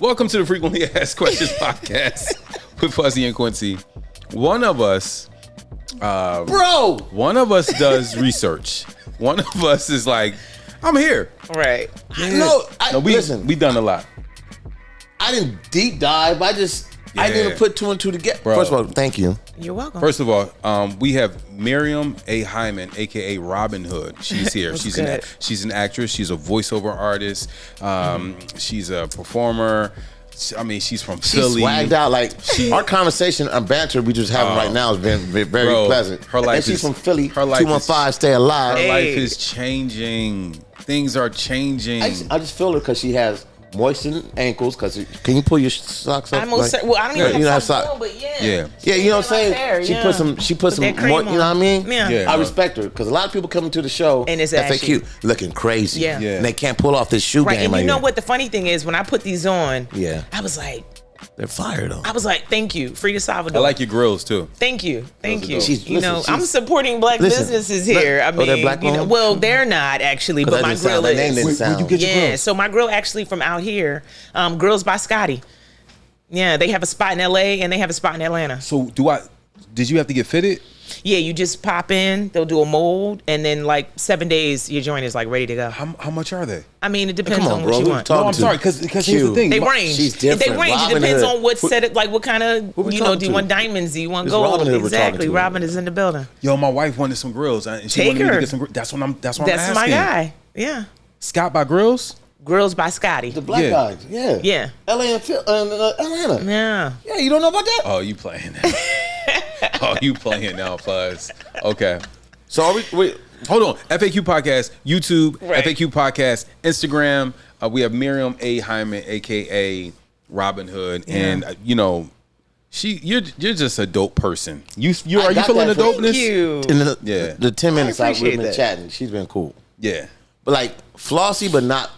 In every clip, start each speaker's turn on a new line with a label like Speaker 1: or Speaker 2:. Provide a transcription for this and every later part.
Speaker 1: Welcome to the Frequently Asked Questions podcast with Fuzzy and Quincy. One of us, one of us does research. One of us is like, I'm here.
Speaker 2: Right.
Speaker 1: Yeah. We done a lot.
Speaker 3: I didn't deep dive. I didn't even put two and two together.
Speaker 1: Bro.
Speaker 3: First of all, thank you.
Speaker 2: You're welcome.
Speaker 1: First of all, we have Miriam A. Hyman, aka Robyn Hood. She's here. she's an actress. She's a voiceover artist. She's a performer. I mean, she's from Philly.
Speaker 3: She's swagged out. Like our conversation and banter we just having right now has been very pleasant.
Speaker 1: Her life
Speaker 3: and she's from Philly.
Speaker 1: Her life
Speaker 3: 215, stay alive.
Speaker 1: Her life is changing. Things are changing.
Speaker 3: I just feel her because she has moistened ankles. Can you pull your socks up?
Speaker 2: I don't even have socks on, but yeah.
Speaker 3: Yeah, you know what I'm saying? She put some more, you know what I mean?
Speaker 2: Yeah.
Speaker 3: I respect her because a lot of people coming to the show
Speaker 2: and it's
Speaker 3: FAQ looking crazy.
Speaker 2: Yeah.
Speaker 3: And they can't pull off this shoe
Speaker 2: right.
Speaker 3: game.
Speaker 2: And you know what the funny thing is, when I put these on, I was like,
Speaker 3: they're fire though.
Speaker 2: I was like, thank you, Frida Salvador.
Speaker 1: I like your grills too.
Speaker 2: Thank you.
Speaker 3: Listen,
Speaker 2: I'm supporting black businesses here. I mean,
Speaker 3: they're black owned?
Speaker 2: Well, they're not actually, but my grill is.
Speaker 3: Where'd you get your grills?
Speaker 2: So my grill actually from out here, Grills by Scotty. Yeah, they have a spot in LA and they have a spot in Atlanta.
Speaker 1: So did you have to get fitted?
Speaker 2: Yeah, you just pop in, they'll do a mold, and then like 7 days, your joint is like ready to go.
Speaker 1: How much are they?
Speaker 2: I mean, it depends on
Speaker 3: bro,
Speaker 2: what you want.
Speaker 1: No, I'm sorry, because here's the thing.
Speaker 2: They range.
Speaker 3: She's different.
Speaker 2: They range.
Speaker 3: Robyn
Speaker 2: It depends
Speaker 3: Hood.
Speaker 2: on what set it, like what kind of,
Speaker 3: Who we
Speaker 2: do you
Speaker 3: talking
Speaker 2: want
Speaker 3: to?
Speaker 2: diamonds? Do you want
Speaker 3: It's
Speaker 2: gold?
Speaker 3: Robyn Hood we're
Speaker 2: Exactly.
Speaker 3: talking to.
Speaker 2: Robyn is in the building.
Speaker 1: Yo, my wife wanted some grills, and she
Speaker 2: Take
Speaker 1: wanted me to
Speaker 2: her.
Speaker 1: get some. That's what I'm
Speaker 2: That's
Speaker 1: asking.
Speaker 2: my guy. Yeah.
Speaker 1: Scott by Grills.
Speaker 2: Grills by Scotty.
Speaker 3: The black guys. Yeah.
Speaker 2: Yeah.
Speaker 3: LA and Atlanta.
Speaker 2: Yeah.
Speaker 3: Yeah, you don't know about that?
Speaker 1: Oh, you playing now? Oh, you playing now, Fuzz? Okay.
Speaker 3: So are we
Speaker 1: Hold on. FAQ podcast, YouTube,
Speaker 2: Right.
Speaker 1: FAQ podcast, Instagram. We have Miriam A. Hyman, aka Robyn Hood, and you're just a dope person. Are you feeling the dopeness?
Speaker 2: Thank you.
Speaker 3: in the 10 minutes we've
Speaker 2: appreciate
Speaker 3: been
Speaker 2: that.
Speaker 3: chatting, she's been cool.
Speaker 1: Yeah.
Speaker 3: But like flossy, but not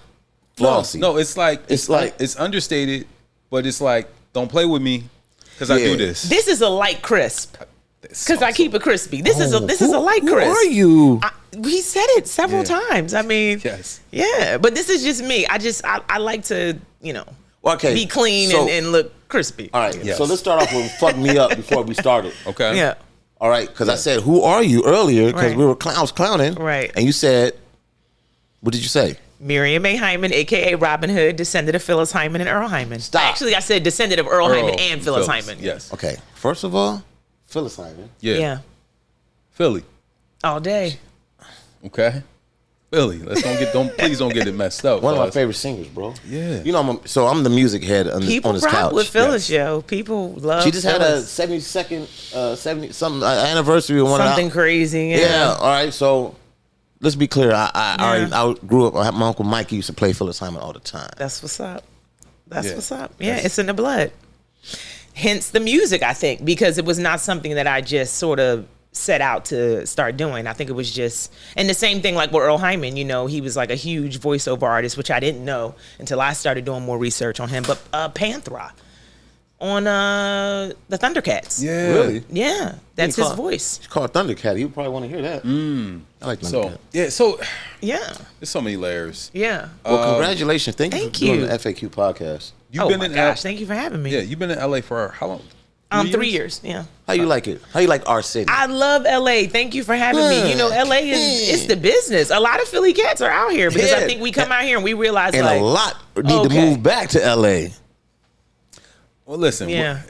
Speaker 3: flossy.
Speaker 1: No, it's like it's understated, but it's like don't play with me because I do this.
Speaker 2: This is a light crisp. Because I keep it crispy. This is a light
Speaker 3: Who
Speaker 2: crisp.
Speaker 3: are you?
Speaker 2: He said it several times. I mean,
Speaker 1: Yes.
Speaker 2: Yeah, but this is just me. I like to,
Speaker 3: Okay.
Speaker 2: be clean
Speaker 3: So-
Speaker 2: and look crispy.
Speaker 3: All right.
Speaker 1: Yes.
Speaker 3: So let's start off with fuck me up before we started.
Speaker 1: Okay.
Speaker 2: Yeah.
Speaker 3: All right, because I said, "Who are you?" earlier because
Speaker 2: Right.
Speaker 3: I was clowning.
Speaker 2: Right.
Speaker 3: And you said, "What did you say?"
Speaker 2: Miriam A. Hyman, a.k.a. Robyn Hood, descendant of Phyllis Hyman and Earl Hyman.
Speaker 3: Stop.
Speaker 2: Actually, I said descendant of Earl Hyman and Phyllis Hyman.
Speaker 1: Yes.
Speaker 3: Okay. First of all, Phyllis Hyman.
Speaker 1: Yeah. Philly.
Speaker 2: All day.
Speaker 1: Okay. Philly. Please don't get it messed up.
Speaker 3: One of my
Speaker 1: Fuzz.
Speaker 3: favorite singers, bro.
Speaker 1: Yeah.
Speaker 3: You know, I'm the music head on
Speaker 2: People
Speaker 3: this
Speaker 2: rock
Speaker 3: couch.
Speaker 2: with Phyllis, yo. People love
Speaker 3: She just had a
Speaker 2: Phyllis.
Speaker 3: 72nd anniversary of one
Speaker 2: Something
Speaker 3: of
Speaker 2: crazy.
Speaker 3: Yeah. All right. So let's be clear. I grew up. My uncle Mikey used to play Phyllis Hyman all the time.
Speaker 2: That's what's up. That's
Speaker 1: Yeah.
Speaker 2: what's up. Yeah, it's in the blood. Hence the music, I think, because it was not something that I just sort of set out to start doing. I think it was just, and the same thing like with Earl Hyman, he was like a huge voiceover artist, which I didn't know until I started doing more research on him. But Panthera on the Thundercats.
Speaker 1: Yeah.
Speaker 3: Really?
Speaker 2: Yeah, that's his voice.
Speaker 3: It's called Thundercat. You probably want to hear that. I like Thundercat.
Speaker 1: So
Speaker 2: Yeah.
Speaker 1: there's so many layers.
Speaker 2: Yeah.
Speaker 3: Well, congratulations. Thank you for
Speaker 2: Thank
Speaker 3: doing
Speaker 2: you.
Speaker 3: the FAQ podcast.
Speaker 1: You've been in
Speaker 2: gosh, thank you for having me.
Speaker 1: Yeah, you've been in LA for how long?
Speaker 2: 3 years. Yeah.
Speaker 3: How you like it? How you like our city?
Speaker 2: I love LA. Thank you for having me. LA it's the business. A lot of Philly cats are out here because I think we come out here and we realize
Speaker 3: and a lot need to move back to LA.
Speaker 1: Well, listen.
Speaker 2: Yeah.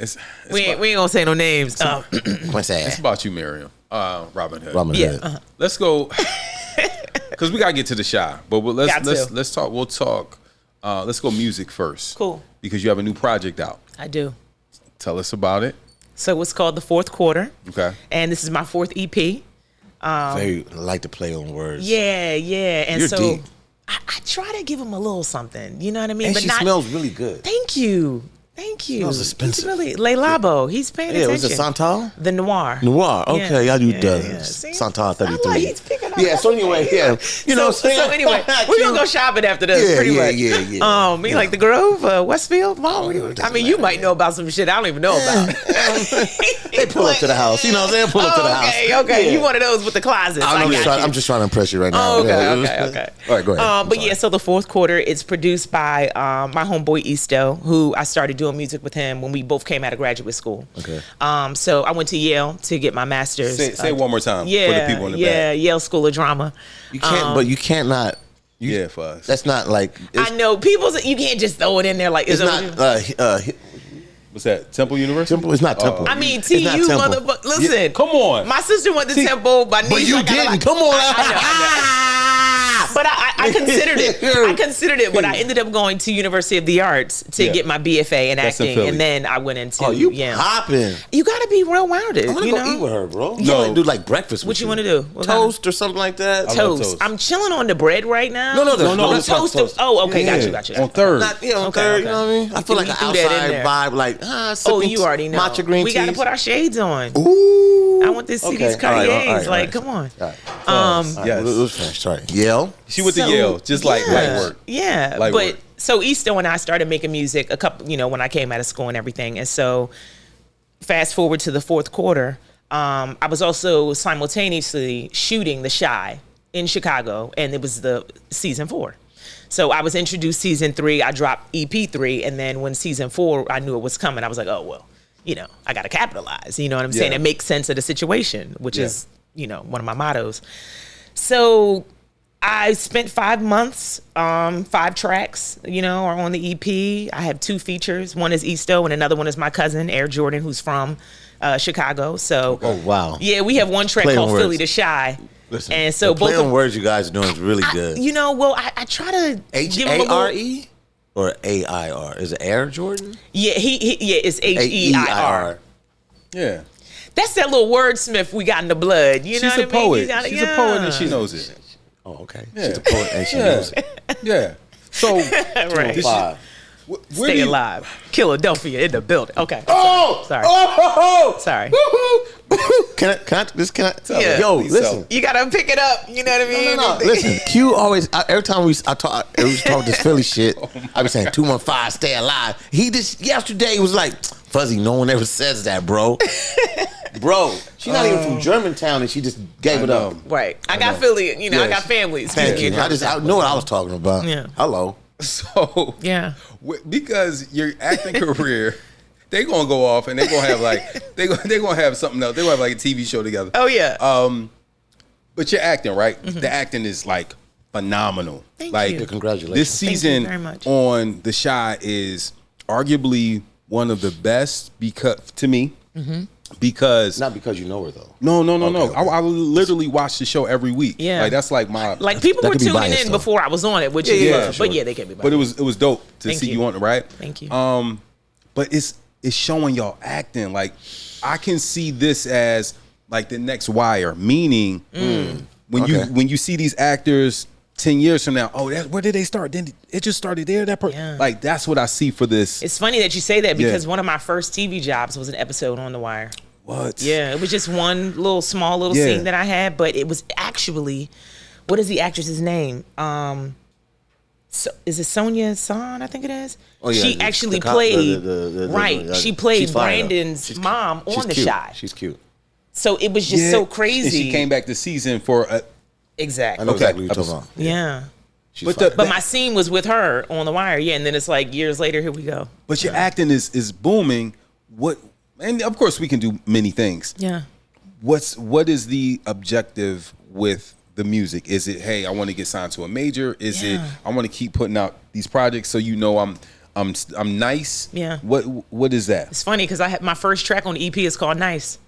Speaker 2: We
Speaker 1: about,
Speaker 2: ain't gonna say no names.
Speaker 1: it's about you, Miriam. Robyn Hood.
Speaker 3: Robyn Hood.
Speaker 2: Yeah.
Speaker 1: Let's go because we gotta get to the shy. But let's talk. We'll talk. Let's go music first.
Speaker 2: Cool.
Speaker 1: Because you have a new project out.
Speaker 2: I do.
Speaker 1: Tell us about it.
Speaker 2: So it's called The Fourth Quarter.
Speaker 1: Okay.
Speaker 2: And this is my fourth EP.
Speaker 3: Very like to play on words.
Speaker 2: Yeah. And
Speaker 3: You're
Speaker 2: so
Speaker 3: deep.
Speaker 2: I try to give him a little something. You know what I mean?
Speaker 3: And
Speaker 2: but
Speaker 3: she
Speaker 2: not,
Speaker 3: smells really good.
Speaker 2: Thank you.
Speaker 3: Smells expensive.
Speaker 2: He's really Le Labo. He's paying
Speaker 3: Yeah,
Speaker 2: attention.
Speaker 3: was it Santal?
Speaker 2: The Noir.
Speaker 3: Okay, I do
Speaker 2: See?
Speaker 3: Santal 33.
Speaker 2: He's picking
Speaker 3: Yeah. So anyway, yeah. You know what I'm saying?
Speaker 2: So anyway, we're gonna go shopping after this. Pretty much.
Speaker 3: Yeah.
Speaker 2: Me like the Grove, Westfield Mall. I mean, you might know about some shit I don't even know about.
Speaker 3: They pull up to the house. You know what I'm saying? Pull up to the house.
Speaker 2: Okay.
Speaker 3: Yeah.
Speaker 2: You one of those with the closets.
Speaker 3: I'm just trying to impress you right now.
Speaker 2: Okay.
Speaker 3: All right, go ahead.
Speaker 2: But yeah, so the fourth quarter, it's produced by my homeboy Easto, who I started doing music with him when we both came out of graduate school.
Speaker 3: Okay.
Speaker 2: So I went to Yale to get my master's.
Speaker 1: Say it one more time for the people in the back.
Speaker 2: Yeah, Yale School of Drama.
Speaker 3: You can't, but you can't not.
Speaker 1: Yeah, Fuzz.
Speaker 3: That's not like.
Speaker 2: I know you can't just throw it in there like
Speaker 3: it's not.
Speaker 1: What's that? Temple University?
Speaker 3: Temple. It's not Temple.
Speaker 2: I mean, TU, motherfucker. Listen,
Speaker 1: yeah, come on.
Speaker 2: My sister went to Temple.
Speaker 3: But you didn't. Come on.
Speaker 2: I know. But I considered it. I considered it, but I ended up going to University of the Arts to get my BFA in acting, and then I went into.
Speaker 3: Oh, you popping?
Speaker 2: You got to be real rounded.
Speaker 3: I want to go eat with her, bro.
Speaker 2: No,
Speaker 3: do like breakfast.
Speaker 2: What you want to do?
Speaker 3: Toast or something like that.
Speaker 2: Toast. I'm chilling on the bread right now.
Speaker 3: No.
Speaker 2: Toast. Oh, okay, got you.
Speaker 1: On third.
Speaker 3: On third. You know what I mean? I feel like an outside vibe, like
Speaker 2: you already know.
Speaker 3: Matcha green
Speaker 2: we got to put our shades on.
Speaker 3: Ooh.
Speaker 2: I want to see these Cartiers. Like, come on.
Speaker 3: Yes. Sorry. Yale.
Speaker 1: She went to Yale, just like light work.
Speaker 2: Yeah,
Speaker 1: light
Speaker 2: but
Speaker 1: work.
Speaker 2: So Easto and I started making music a couple, when I came out of school and everything. And so fast forward to the fourth quarter, I was also simultaneously shooting The Chi in Chicago, and it was the season 4. So I was introduced season 3, I dropped EP 3, and then when season 4, I knew it was coming. I was like, oh, well, I got to capitalize. You know what I'm saying? And make sense of the situation, which is, one of my mottos. So I spent 5 months, 5 tracks, are on the EP. I have 2 features. One is Easto and another one is my cousin, Air Jordan, who's from Chicago. So,
Speaker 3: oh, wow.
Speaker 2: Yeah, we have one track called Philly the Shy.
Speaker 3: Listen,
Speaker 2: and so
Speaker 3: the play on words you guys are doing is really good.
Speaker 2: I try to
Speaker 3: H-A-R-E or A-I-R? Is it Air Jordan?
Speaker 2: Yeah, it's H-E-I-R.
Speaker 1: Yeah.
Speaker 2: That's that little wordsmith we got in the blood. She's
Speaker 1: a poet. She's a poet and she knows it.
Speaker 3: Oh, okay.
Speaker 1: Yeah.
Speaker 3: She's a poet and she knows it.
Speaker 1: Yeah. So,
Speaker 2: right. Stay alive. Philadelphia in the building. Okay.
Speaker 3: Oh!
Speaker 2: Sorry.
Speaker 3: Oh!
Speaker 2: Sorry.
Speaker 3: Can I?
Speaker 2: Yeah.
Speaker 3: Yo, listen.
Speaker 2: You gotta pick it up. You know what I mean?
Speaker 3: No. Listen, Q always, every time we talk this Philly shit, I be saying 215, stay alive. He just, yesterday was like, Fuzzy, no one ever says that, bro. Bro, she's not even from Germantown and she just gave it up.
Speaker 2: Right. I got Philly, I got families.
Speaker 3: Thank you. I know what I was talking about.
Speaker 2: Yeah.
Speaker 3: Hello.
Speaker 1: So,
Speaker 2: yeah,
Speaker 1: because your acting career, they gonna go off and they gonna have like they gonna have something else. They gonna have like a TV show together.
Speaker 2: Oh yeah.
Speaker 1: But you're acting, right? Mm-hmm. The acting is like phenomenal.
Speaker 2: Thank
Speaker 3: you. Congratulations.
Speaker 1: This season on The Chi is arguably one of the best to me. Mm-hmm. Because
Speaker 3: not because you know her though.
Speaker 1: No. Okay. I literally watch the show every week. Yeah, like that's like my
Speaker 2: people were tuning in before I was on it, which is but yeah, they can be biased.
Speaker 1: But it was dope to see you on it, right?
Speaker 2: Thank you.
Speaker 1: But it's showing y'all acting. Like I can see this as like the next Wire, meaning when you see these actors 10 years from now, where did they start? Then it just started there. Like that's what I see for this.
Speaker 2: It's funny that you say that because one of my first TV jobs was an episode on The Wire.
Speaker 1: What?
Speaker 2: Yeah, it was just one small little scene that I had, but it was actually, what is the actress's name? Is it Sonia San? I think it is. Oh yeah. She actually played she played Brandon's mom on The Chi.
Speaker 3: She's cute.
Speaker 2: So it was just so crazy.
Speaker 1: And she came back this season for
Speaker 2: exactly.
Speaker 3: I know exactly what you're talking about.
Speaker 2: Yeah. But my scene was with her on The Wire, and then it's like years later, here we go.
Speaker 1: But your acting is booming. And of course we can do many things.
Speaker 2: Yeah.
Speaker 1: What is the objective with the music? Is it, hey, I want to get signed to a major? Is it I want to keep putting out these projects so I'm nice?
Speaker 2: Yeah.
Speaker 1: What is that?
Speaker 2: It's funny because I had my first track on the EP is called Nice.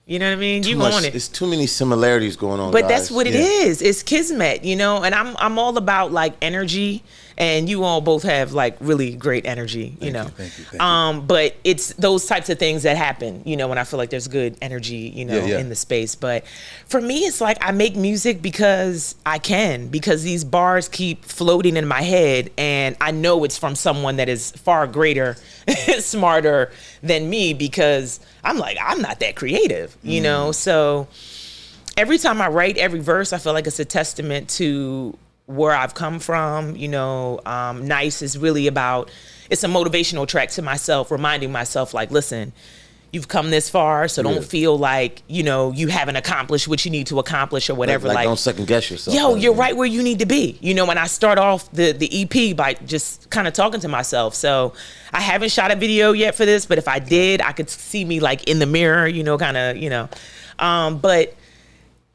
Speaker 2: You know what I mean? You on it.
Speaker 3: It's too many similarities going on.
Speaker 2: But that's what it is. It's kismet, and I'm all about like energy, and you all both have like really great energy, Thank you. But it's those types of things that happen, when I feel like there's good energy, in the space. But for me, it's like I make music because because these bars keep floating in my head, and I know it's from someone that is far greater, smarter than me, because I'm like, I'm not that creative, so every time I write every verse, I feel like it's a testament to where I've come from. You know, Nice is really about, it's a motivational track to myself, reminding myself like, listen, you've come this far, so don't feel like, you know, you haven't accomplished what you need to accomplish or whatever.
Speaker 3: Like don't second guess yourself.
Speaker 2: Yo, you're right where you need to be. You know, when I start off the EP by just kind of talking to myself. So I haven't shot a video yet for this, but if I did, I could see me like in the mirror, you know, kind of, you know. But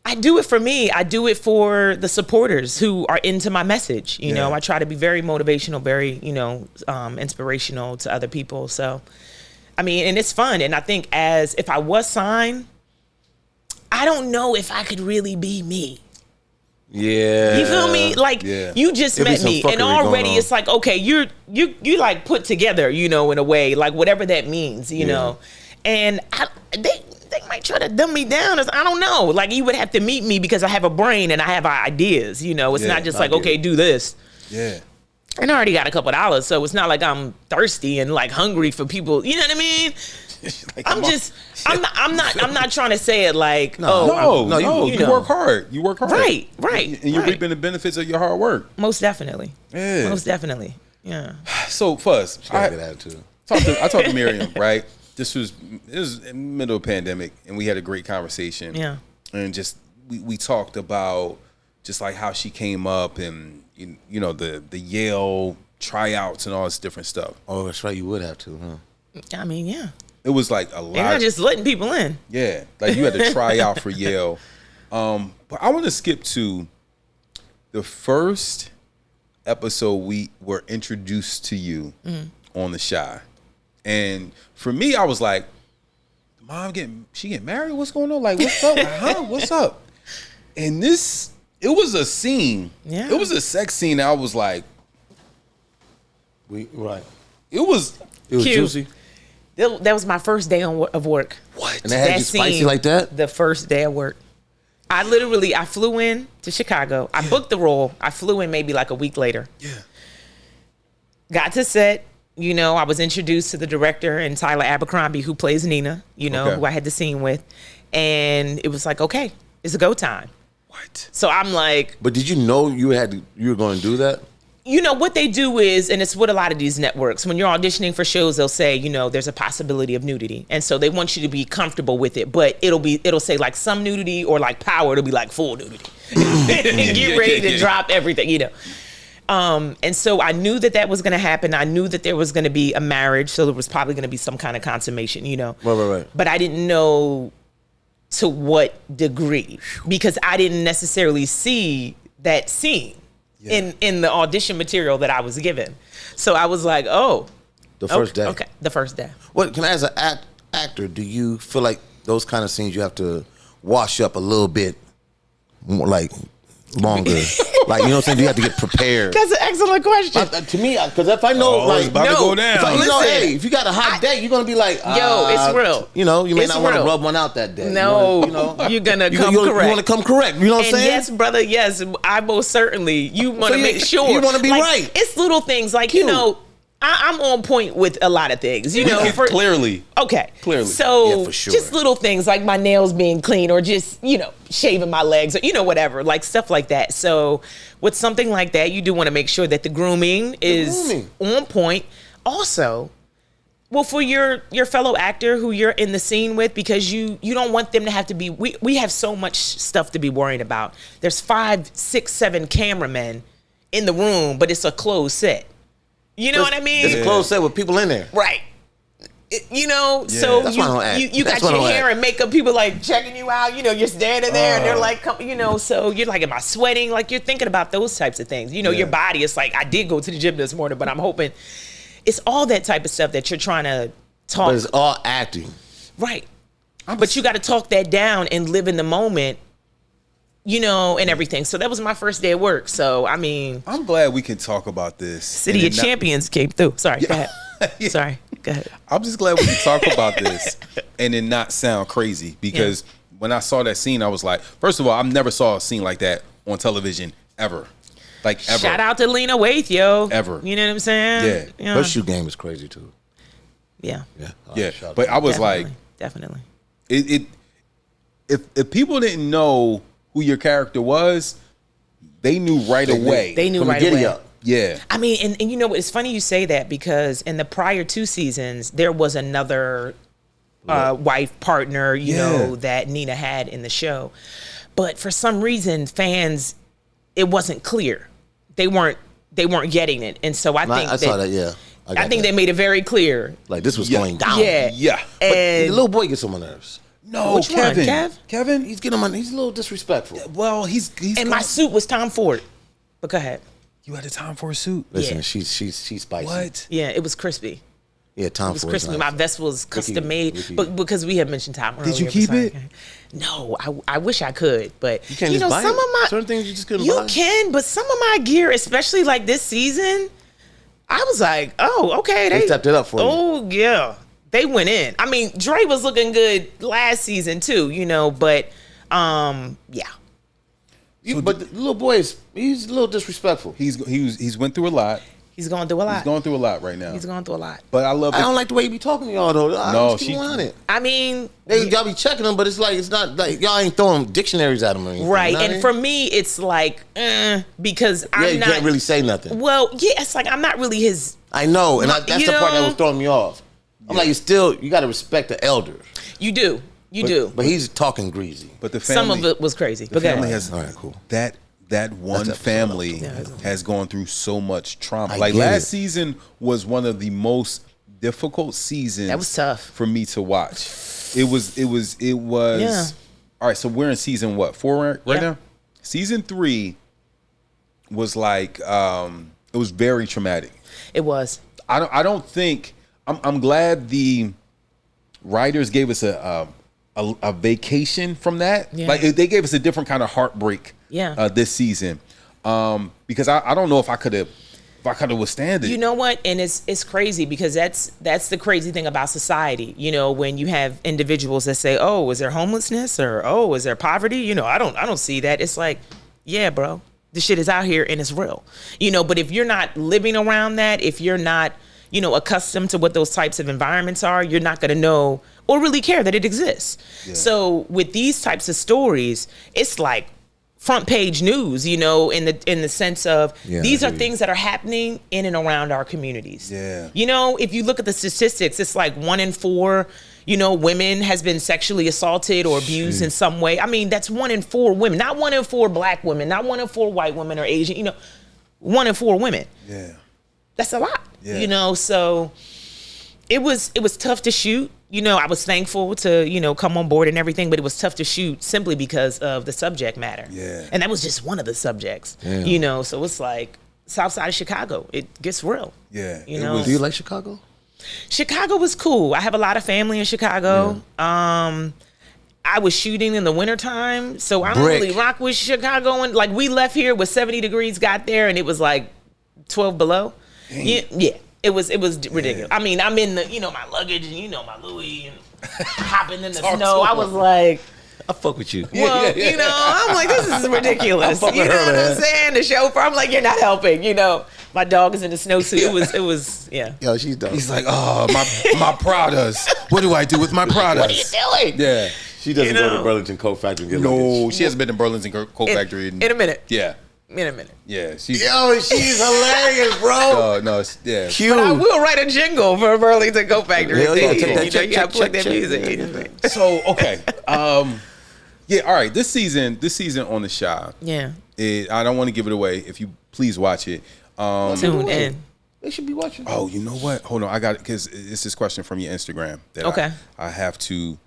Speaker 2: I do it for me. I do it for the supporters who are into my message. You know, I try to be very motivational, very, you know, inspirational to other people. So, I mean, and it's fun. And I think if I was signed, I don't know if I could really be me.
Speaker 3: Yeah.
Speaker 2: You feel me? Like, you just met me, and already it's like, okay, you like put together, you know, in a way, like whatever that means, you know. And they might try to dumb me down. I don't know. Like, you would have to meet me because I have a brain and I have ideas, you know. It's not just like, okay, do this. Yeah. And I already got a couple of dollars, so it's not like I'm thirsty and like hungry for people. You know what I mean? Like, I'm not trying to say it like,
Speaker 1: you work hard. You work hard.
Speaker 2: Right.
Speaker 1: And you're reaping the benefits of your hard work.
Speaker 2: Most definitely. Yeah. Most definitely. Yeah.
Speaker 1: So, Fuzz, I talked to Miriam, right? It was in the middle of the pandemic, and we had a great conversation. Yeah. And just we talked about just like how she came up and you know the Yale tryouts and all this different stuff.
Speaker 3: Oh, that's right. You would have to, huh?
Speaker 2: I mean, yeah.
Speaker 1: It was like a lot.
Speaker 2: They're not just letting people in.
Speaker 1: Yeah, like you had to try out for Yale. But I want to skip to the first episode we were introduced to you on The Chi. And for me, I was like, Mom she getting married? What's going on? Like, what's up? Huh? What's up? And it was a scene. Yeah. It was a sex scene. I was like, It was
Speaker 3: juicy.
Speaker 2: That was my first day of work.
Speaker 3: What? And they had you spicy like that?
Speaker 2: The first day of work. I flew in to Chicago. I booked the role. I flew in maybe like a week later. Yeah. Got to set. You know, I was introduced to the director and Tyla Abercrumbie, who plays Nina, you know, who I had the scene with. And it was like, okay, it's a go time. What? So I'm like.
Speaker 3: But did you know you were going to do that?
Speaker 2: You know, what they do is, and it's what a lot of these networks, when you're auditioning for shows, they'll say, you know, there's a possibility of nudity. And so they want you to be comfortable with it. But it'll say like some nudity or like power. It'll be like full nudity. And get ready to drop everything, you know. And so I knew that was going to happen. I knew that there was going to be a marriage. So there was probably going to be some kind of consummation, you know.
Speaker 3: Right.
Speaker 2: But I didn't know to what degree, because I didn't necessarily see that scene. Yeah. In the audition material that I was given. So I was like,
Speaker 3: the first day.
Speaker 2: Okay, the first day.
Speaker 3: What can I, as an actor, do you feel like those kind of scenes you have to wash up a little bit more, like longer? Like, you know what I'm saying? Do you have to get prepared?
Speaker 2: That's an excellent question.
Speaker 3: To me, because if I know,
Speaker 1: it's about to go down.
Speaker 3: If you got a hot date, you're gonna be like,
Speaker 2: it's real.
Speaker 3: You know, you may not want to rub one out that day.
Speaker 2: No, you're gonna come correct.
Speaker 3: You want to come correct. You know what I'm saying?
Speaker 2: Yes, brother. Yes, I most certainly. You want to make sure.
Speaker 3: You want to be right.
Speaker 2: It's little things like you know. I'm on point with a lot of things, you know.
Speaker 1: Clearly.
Speaker 2: Okay.
Speaker 1: Clearly.
Speaker 2: So,
Speaker 3: for sure.
Speaker 2: Just little things like my nails being clean or just, you know, shaving my legs or, you know, whatever, like stuff like that. So with something like that, you do want to make sure that the grooming is on point. Also, well, for your fellow actor who you're in the scene with, because you don't want them to have to be, we have so much stuff to be worried about. There's 5, 6, 7 cameramen in the room, but it's a closed set. You know what I mean?
Speaker 3: It's a closed set with people in there.
Speaker 2: Right. You know, so you got your hair and makeup, people like checking you out. You know, you're standing there and they're like, you know, so you're like, am I sweating? Like, you're thinking about those types of things. You know, your body is like, I did go to the gym this morning, but I'm hoping it's all that type of stuff that you're trying to talk.
Speaker 3: But it's all acting.
Speaker 2: Right. But you got to talk that down and live in the moment. You know, and everything. So that was my first day at work. So, I mean,
Speaker 1: I'm glad we can talk about this.
Speaker 2: City of Champions came through. Sorry, go ahead. Sorry, go ahead.
Speaker 1: I'm just glad we can talk about this and then not sound crazy, because when I saw that scene, I was like, first of all, I've never saw a scene like that on television ever. Like, ever.
Speaker 2: Shout out to Lena Waithe, yo.
Speaker 1: Ever.
Speaker 2: You know what I'm saying?
Speaker 3: Yeah. Her shoe game is crazy, too.
Speaker 2: Yeah.
Speaker 1: Yeah. But I was like.
Speaker 2: Definitely.
Speaker 1: if people didn't know who your character was, they knew right away.
Speaker 2: They knew
Speaker 3: From the
Speaker 2: right
Speaker 3: giddy
Speaker 2: away.
Speaker 3: up.
Speaker 1: Yeah.
Speaker 2: I mean, and you know what? It's funny you say that because in the prior 2 seasons, there was another wife partner, you know, that Nina had in the show. But for some reason, fans, it wasn't clear. They weren't getting it. And so I think
Speaker 3: I saw that, yeah.
Speaker 2: I think they made it very clear.
Speaker 3: Like, this was going down.
Speaker 2: Yeah.
Speaker 1: Yeah.
Speaker 3: But
Speaker 2: And
Speaker 3: the little boy gets on my nerves.
Speaker 1: No,
Speaker 2: Which one,
Speaker 1: Kevin.
Speaker 2: Kev?
Speaker 1: Kevin?
Speaker 3: He's getting on my, he's a little disrespectful.
Speaker 1: Well, he's
Speaker 2: and my suit was Tom Ford. But go ahead.
Speaker 1: You had a time for a suit.
Speaker 3: Listen,
Speaker 2: Yeah.
Speaker 3: she's spicy.
Speaker 1: What?
Speaker 2: Yeah, it was crispy.
Speaker 3: Yeah, Tom
Speaker 2: It was
Speaker 3: Ford.
Speaker 2: crispy. My vest was custom made, but because we had mentioned Tom earlier.
Speaker 1: Did you keep it?
Speaker 2: No, I wish I could, but
Speaker 3: You can't
Speaker 2: you
Speaker 3: just
Speaker 2: know,
Speaker 3: buy
Speaker 2: some
Speaker 3: it?
Speaker 2: of my
Speaker 3: Certain things you just couldn't
Speaker 2: you
Speaker 3: buy?
Speaker 2: can, but some of my gear, especially like this season, I was like, oh, okay,
Speaker 3: They stepped it up for you.
Speaker 2: Oh yeah, they went in. I mean, Dre was looking good last season too, you know, but yeah.
Speaker 3: But the little boy he's a little disrespectful.
Speaker 1: He's went through a lot.
Speaker 2: He's going through a lot.
Speaker 1: He's going through a lot right now.
Speaker 2: He's going through a lot.
Speaker 1: But I love it.
Speaker 3: I don't like the way he be talking to y'all though.
Speaker 1: No,
Speaker 3: Just keep on it.
Speaker 2: I mean,
Speaker 3: Y'all be checking them, but it's not like y'all ain't throwing dictionaries at them or anything.
Speaker 2: right.
Speaker 3: You know
Speaker 2: And
Speaker 3: what
Speaker 2: for me, it's like, because
Speaker 3: I
Speaker 2: I'm
Speaker 3: mean? Yeah, you
Speaker 2: not
Speaker 3: can't really say nothing.
Speaker 2: Well, yeah, it's like I'm not really his.
Speaker 3: I know, and that's
Speaker 2: You
Speaker 3: the part that
Speaker 2: know?
Speaker 3: was throwing me off. I'm like, you got to respect the elders.
Speaker 2: You do,
Speaker 3: But he's talking greasy.
Speaker 1: But the family,
Speaker 2: Some of it was crazy.
Speaker 1: the
Speaker 2: But go
Speaker 1: family
Speaker 2: ahead.
Speaker 1: has
Speaker 3: All right, cool.
Speaker 1: that one
Speaker 3: episode
Speaker 1: family
Speaker 3: up.
Speaker 1: has gone through so much trauma.
Speaker 3: I
Speaker 1: Like
Speaker 3: get
Speaker 1: last
Speaker 3: it.
Speaker 1: season was one of the most difficult seasons.
Speaker 2: That was tough.
Speaker 1: for me to watch. It was.
Speaker 2: Yeah.
Speaker 1: All right, so we're in season what 4 right
Speaker 2: Yeah.
Speaker 1: now. Season 3 was like it was very traumatic.
Speaker 2: It was.
Speaker 1: I don't think I'm glad the writers gave us a vacation from that.
Speaker 2: Yeah.
Speaker 1: Like they gave us a different kind of heartbreak.
Speaker 2: Yeah.
Speaker 1: This season, because I don't know if I could have withstand it.
Speaker 2: You know what? And it's crazy because that's the crazy thing about society. You know, when you have individuals that say, "Oh, is there homelessness?" or "Oh, is there poverty?" You know, I don't see that. It's like, yeah, bro, this shit is out here and it's real. You know, but if you're not living around that, if you're not, you know, accustomed to what those types of environments are, you're not going to know or really care that it exists.
Speaker 1: Yeah.
Speaker 2: So with these types of stories, it's like front page news, you know, in the sense of
Speaker 3: Yeah,
Speaker 2: these
Speaker 3: I
Speaker 2: are
Speaker 3: hear you.
Speaker 2: things that are happening in and around our communities.
Speaker 1: Yeah.
Speaker 2: You know, if you look at the statistics, it's like 1 in 4, you know, women has been sexually assaulted or abused in some way. I mean, that's 1 in 4 women, not 1 in 4 black women, not 1 in 4 white women or Asian, you know, 1 in 4 women.
Speaker 1: Yeah.
Speaker 2: That's a lot,
Speaker 1: Yeah.
Speaker 2: you know, so it was tough to shoot. You know, I was thankful to, you know, come on board and everything, but it was tough to shoot simply because of the subject matter.
Speaker 1: Yeah.
Speaker 2: And that was just one of the subjects,
Speaker 3: Yeah.
Speaker 2: you know, so it's like South Side of Chicago. It gets real.
Speaker 1: Yeah.
Speaker 2: You
Speaker 1: it
Speaker 2: know?
Speaker 1: was-
Speaker 3: Do you like Chicago?
Speaker 2: Chicago was cool. I have a lot of family in Chicago. I was shooting in the wintertime, so I don't
Speaker 3: Brick.
Speaker 2: really rock with Chicago. And like we left here with 70 degrees, got there, and it was like 12 below. Yeah. It was ridiculous. I mean, I'm in the, you know, my luggage and, you know, my Louis and hopping in the
Speaker 1: Talk
Speaker 2: snow.
Speaker 1: to
Speaker 2: I was like,
Speaker 3: I fuck with you.
Speaker 2: well, you know, I'm like, this is ridiculous.
Speaker 3: I'm
Speaker 2: You know
Speaker 3: fucking
Speaker 2: what
Speaker 3: her,
Speaker 2: I'm saying? The chauffeur, I'm like, you're not helping. You know, my dog is in the snowsuit. It was, yeah.
Speaker 3: Yo, she's dope.
Speaker 1: He's like, oh, my Pradas. What do I do with my Pradas?
Speaker 2: What are you doing?
Speaker 1: Yeah.
Speaker 3: She doesn't
Speaker 2: You
Speaker 3: go
Speaker 2: know.
Speaker 3: to Burlington Coat Factory and get
Speaker 1: No,
Speaker 3: luggage.
Speaker 1: she hasn't been to Burlington Coat Factory
Speaker 2: In a minute.
Speaker 1: Yeah.
Speaker 2: In a minute.
Speaker 1: Yeah. She's.
Speaker 3: Yo, she's hilarious, bro.
Speaker 1: No. Yeah.
Speaker 3: Cute.
Speaker 2: But I will write a jingle for Burlington Coat Factory.
Speaker 3: Hell yeah,
Speaker 2: You
Speaker 3: take that
Speaker 2: know,
Speaker 3: check,
Speaker 2: you gotta
Speaker 3: check,
Speaker 2: plug
Speaker 3: check,
Speaker 2: that
Speaker 3: check.
Speaker 2: music.
Speaker 1: So okay. Yeah. All right. This season on the Shy.
Speaker 2: Yeah.
Speaker 1: I don't want to give it away. If you please watch it.
Speaker 2: Tune in.
Speaker 3: They should be watching.
Speaker 1: Oh, you know what? Hold on. I got it because it's this question from your Instagram that
Speaker 2: Okay.
Speaker 1: I have to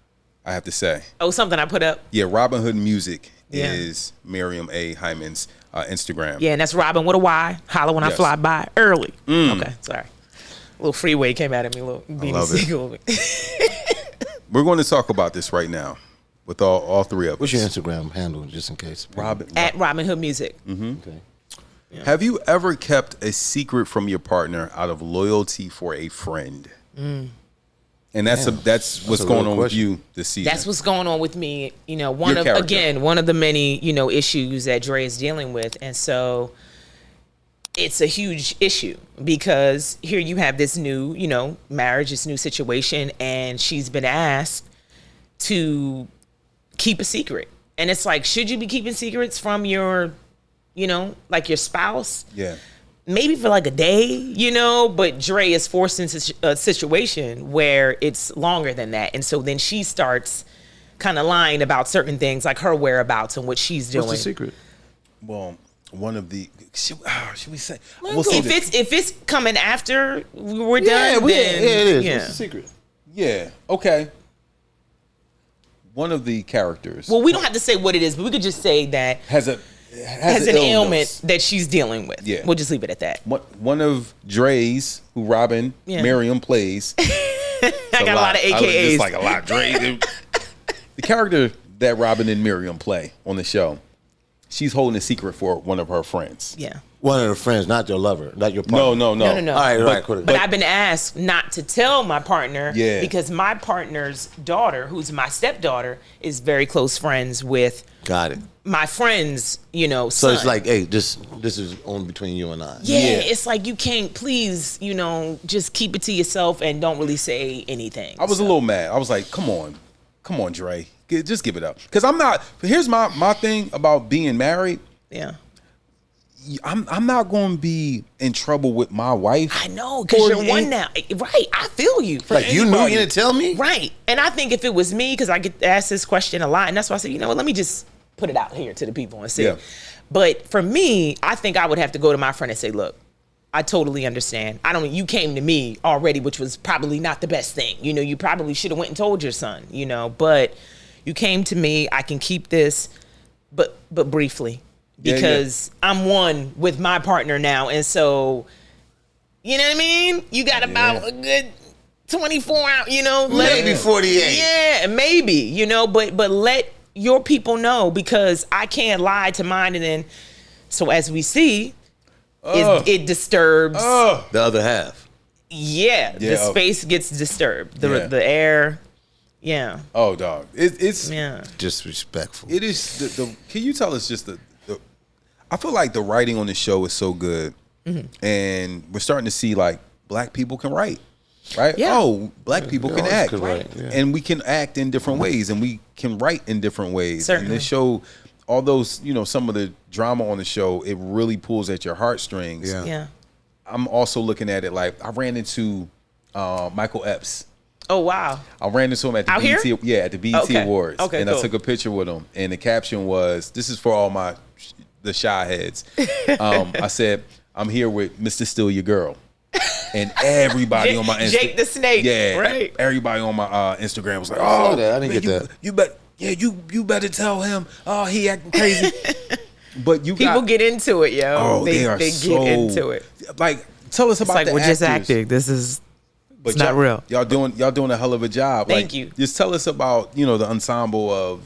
Speaker 1: say.
Speaker 2: Oh, something I put up.
Speaker 1: Yeah, Robyn Hood Music
Speaker 2: Yeah.
Speaker 1: is Miriam A. Hyman's Instagram.
Speaker 2: Yeah, and that's Robyn with a Y. Holla when I
Speaker 1: Yes.
Speaker 2: fly by early. Okay, sorry. A little freeway came out at me. A little
Speaker 3: love it.
Speaker 2: BBC.
Speaker 1: We're going to talk about this right now with all three of us.
Speaker 3: What's your Instagram handle, just in case?
Speaker 2: At Robyn Hood Music.
Speaker 3: Okay.
Speaker 1: Have you ever kept a secret from your partner out of loyalty for a friend? And that's what's
Speaker 3: a
Speaker 1: going
Speaker 3: real
Speaker 1: on with
Speaker 3: question.
Speaker 1: you this season.
Speaker 2: That's what's going on with me. You know,
Speaker 1: Your character.
Speaker 2: one of the many, you know, issues that Dre is dealing with. And so it's a huge issue because here you have this new, you know, marriage, this new situation, and she's been asked to keep a secret. And it's like, should you be keeping secrets from your, like your spouse?
Speaker 1: Yeah.
Speaker 2: Maybe for like a day, but Dre is forced into a situation where it's longer than that. And so then she starts kind of lying about certain things, like her whereabouts and what she's doing.
Speaker 3: What's the secret?
Speaker 1: Well, one of the should we say?
Speaker 2: If it's coming after we're done, then
Speaker 3: it is. What's the secret?
Speaker 1: Yeah. Okay. One of the characters.
Speaker 2: Well, we don't have to say what it is, but we could just say that
Speaker 1: has an
Speaker 2: ailment that she's dealing with.
Speaker 1: Yeah.
Speaker 2: We'll just leave it at that.
Speaker 1: One of Dre's, who Robyn Miriam plays.
Speaker 2: I got a lot of AKAs.
Speaker 1: It's like a lot. Dre. The character that Robyn and Miriam play on the show, she's holding a secret for one of her friends.
Speaker 2: Yeah.
Speaker 3: One of her friends, not your lover, not your partner.
Speaker 1: No.
Speaker 2: No.
Speaker 3: All right.
Speaker 2: But I've been asked not to tell my partner because my partner's daughter, who's my stepdaughter, is very close friends with
Speaker 3: Got it.
Speaker 2: my friend's, son.
Speaker 3: So it's like, hey, this is only between you and I.
Speaker 2: Yeah, it's like you can't please, just keep it to yourself and don't really say anything.
Speaker 1: I was a little mad. I was like, come on, Dre. Just give it up. Because I'm not, here's my thing about being married.
Speaker 2: Yeah.
Speaker 1: I'm not going to be in trouble with my wife.
Speaker 2: I know, because you're one now. Right, I feel you.
Speaker 3: Like, you knew you didn't tell me?
Speaker 2: Right. And I think if it was me, because I get asked this question a lot, and that's why I said, let me just put it out here to the people and say. Yeah. But for me, I think I would have to go to my friend and say, look, I totally understand. You came to me already, which was probably not the best thing. You probably should have went and told your son, but you came to me. I can keep this, but briefly. Because I'm one with my partner now. And so, you know what I mean? You got about a good 24 hours,
Speaker 3: Maybe 48.
Speaker 2: Yeah, maybe, but let your people know, because I can't lie to mine. And then, so as we see, it disturbs
Speaker 3: the other half.
Speaker 2: Yeah, the space gets disturbed. The air. Yeah.
Speaker 1: Oh, dog. It's
Speaker 3: disrespectful.
Speaker 1: It is. Can you tell us just I feel like the writing on the show is so good, and we're starting to see like black people can write, right?
Speaker 2: Yeah.
Speaker 1: Oh, black people can act,
Speaker 3: right?
Speaker 1: And we can act in different ways, and we can write in different ways.
Speaker 2: Certainly.
Speaker 1: And this show, all those, some of the drama on the show, it really pulls at your heartstrings.
Speaker 2: Yeah.
Speaker 1: I'm also looking at it like I ran into Michael Epps.
Speaker 2: Oh wow!
Speaker 1: I ran into him at the
Speaker 2: Out
Speaker 1: BET,
Speaker 2: here?
Speaker 1: At the BET Awards,
Speaker 2: Okay,
Speaker 1: and
Speaker 2: cool.
Speaker 1: I took a picture with him, and the caption was, "This is for all the shy heads." I said, "I'm here with Mr. Still Your Girl," and everybody on my Instagram,
Speaker 2: Jake the Snake, right?
Speaker 1: Everybody on my Instagram was like,
Speaker 3: "Oh, I didn't get that."
Speaker 1: You better tell him. Oh, he acting crazy. But
Speaker 2: people get into it, yo.
Speaker 1: Oh, they
Speaker 2: get into it.
Speaker 1: Like, tell us about the
Speaker 2: we're
Speaker 1: actors.
Speaker 2: just acting. This is.
Speaker 1: But
Speaker 2: it's not real.
Speaker 1: Y'all doing a hell of a job.
Speaker 2: Thank you.
Speaker 1: Just tell us about, the ensemble of,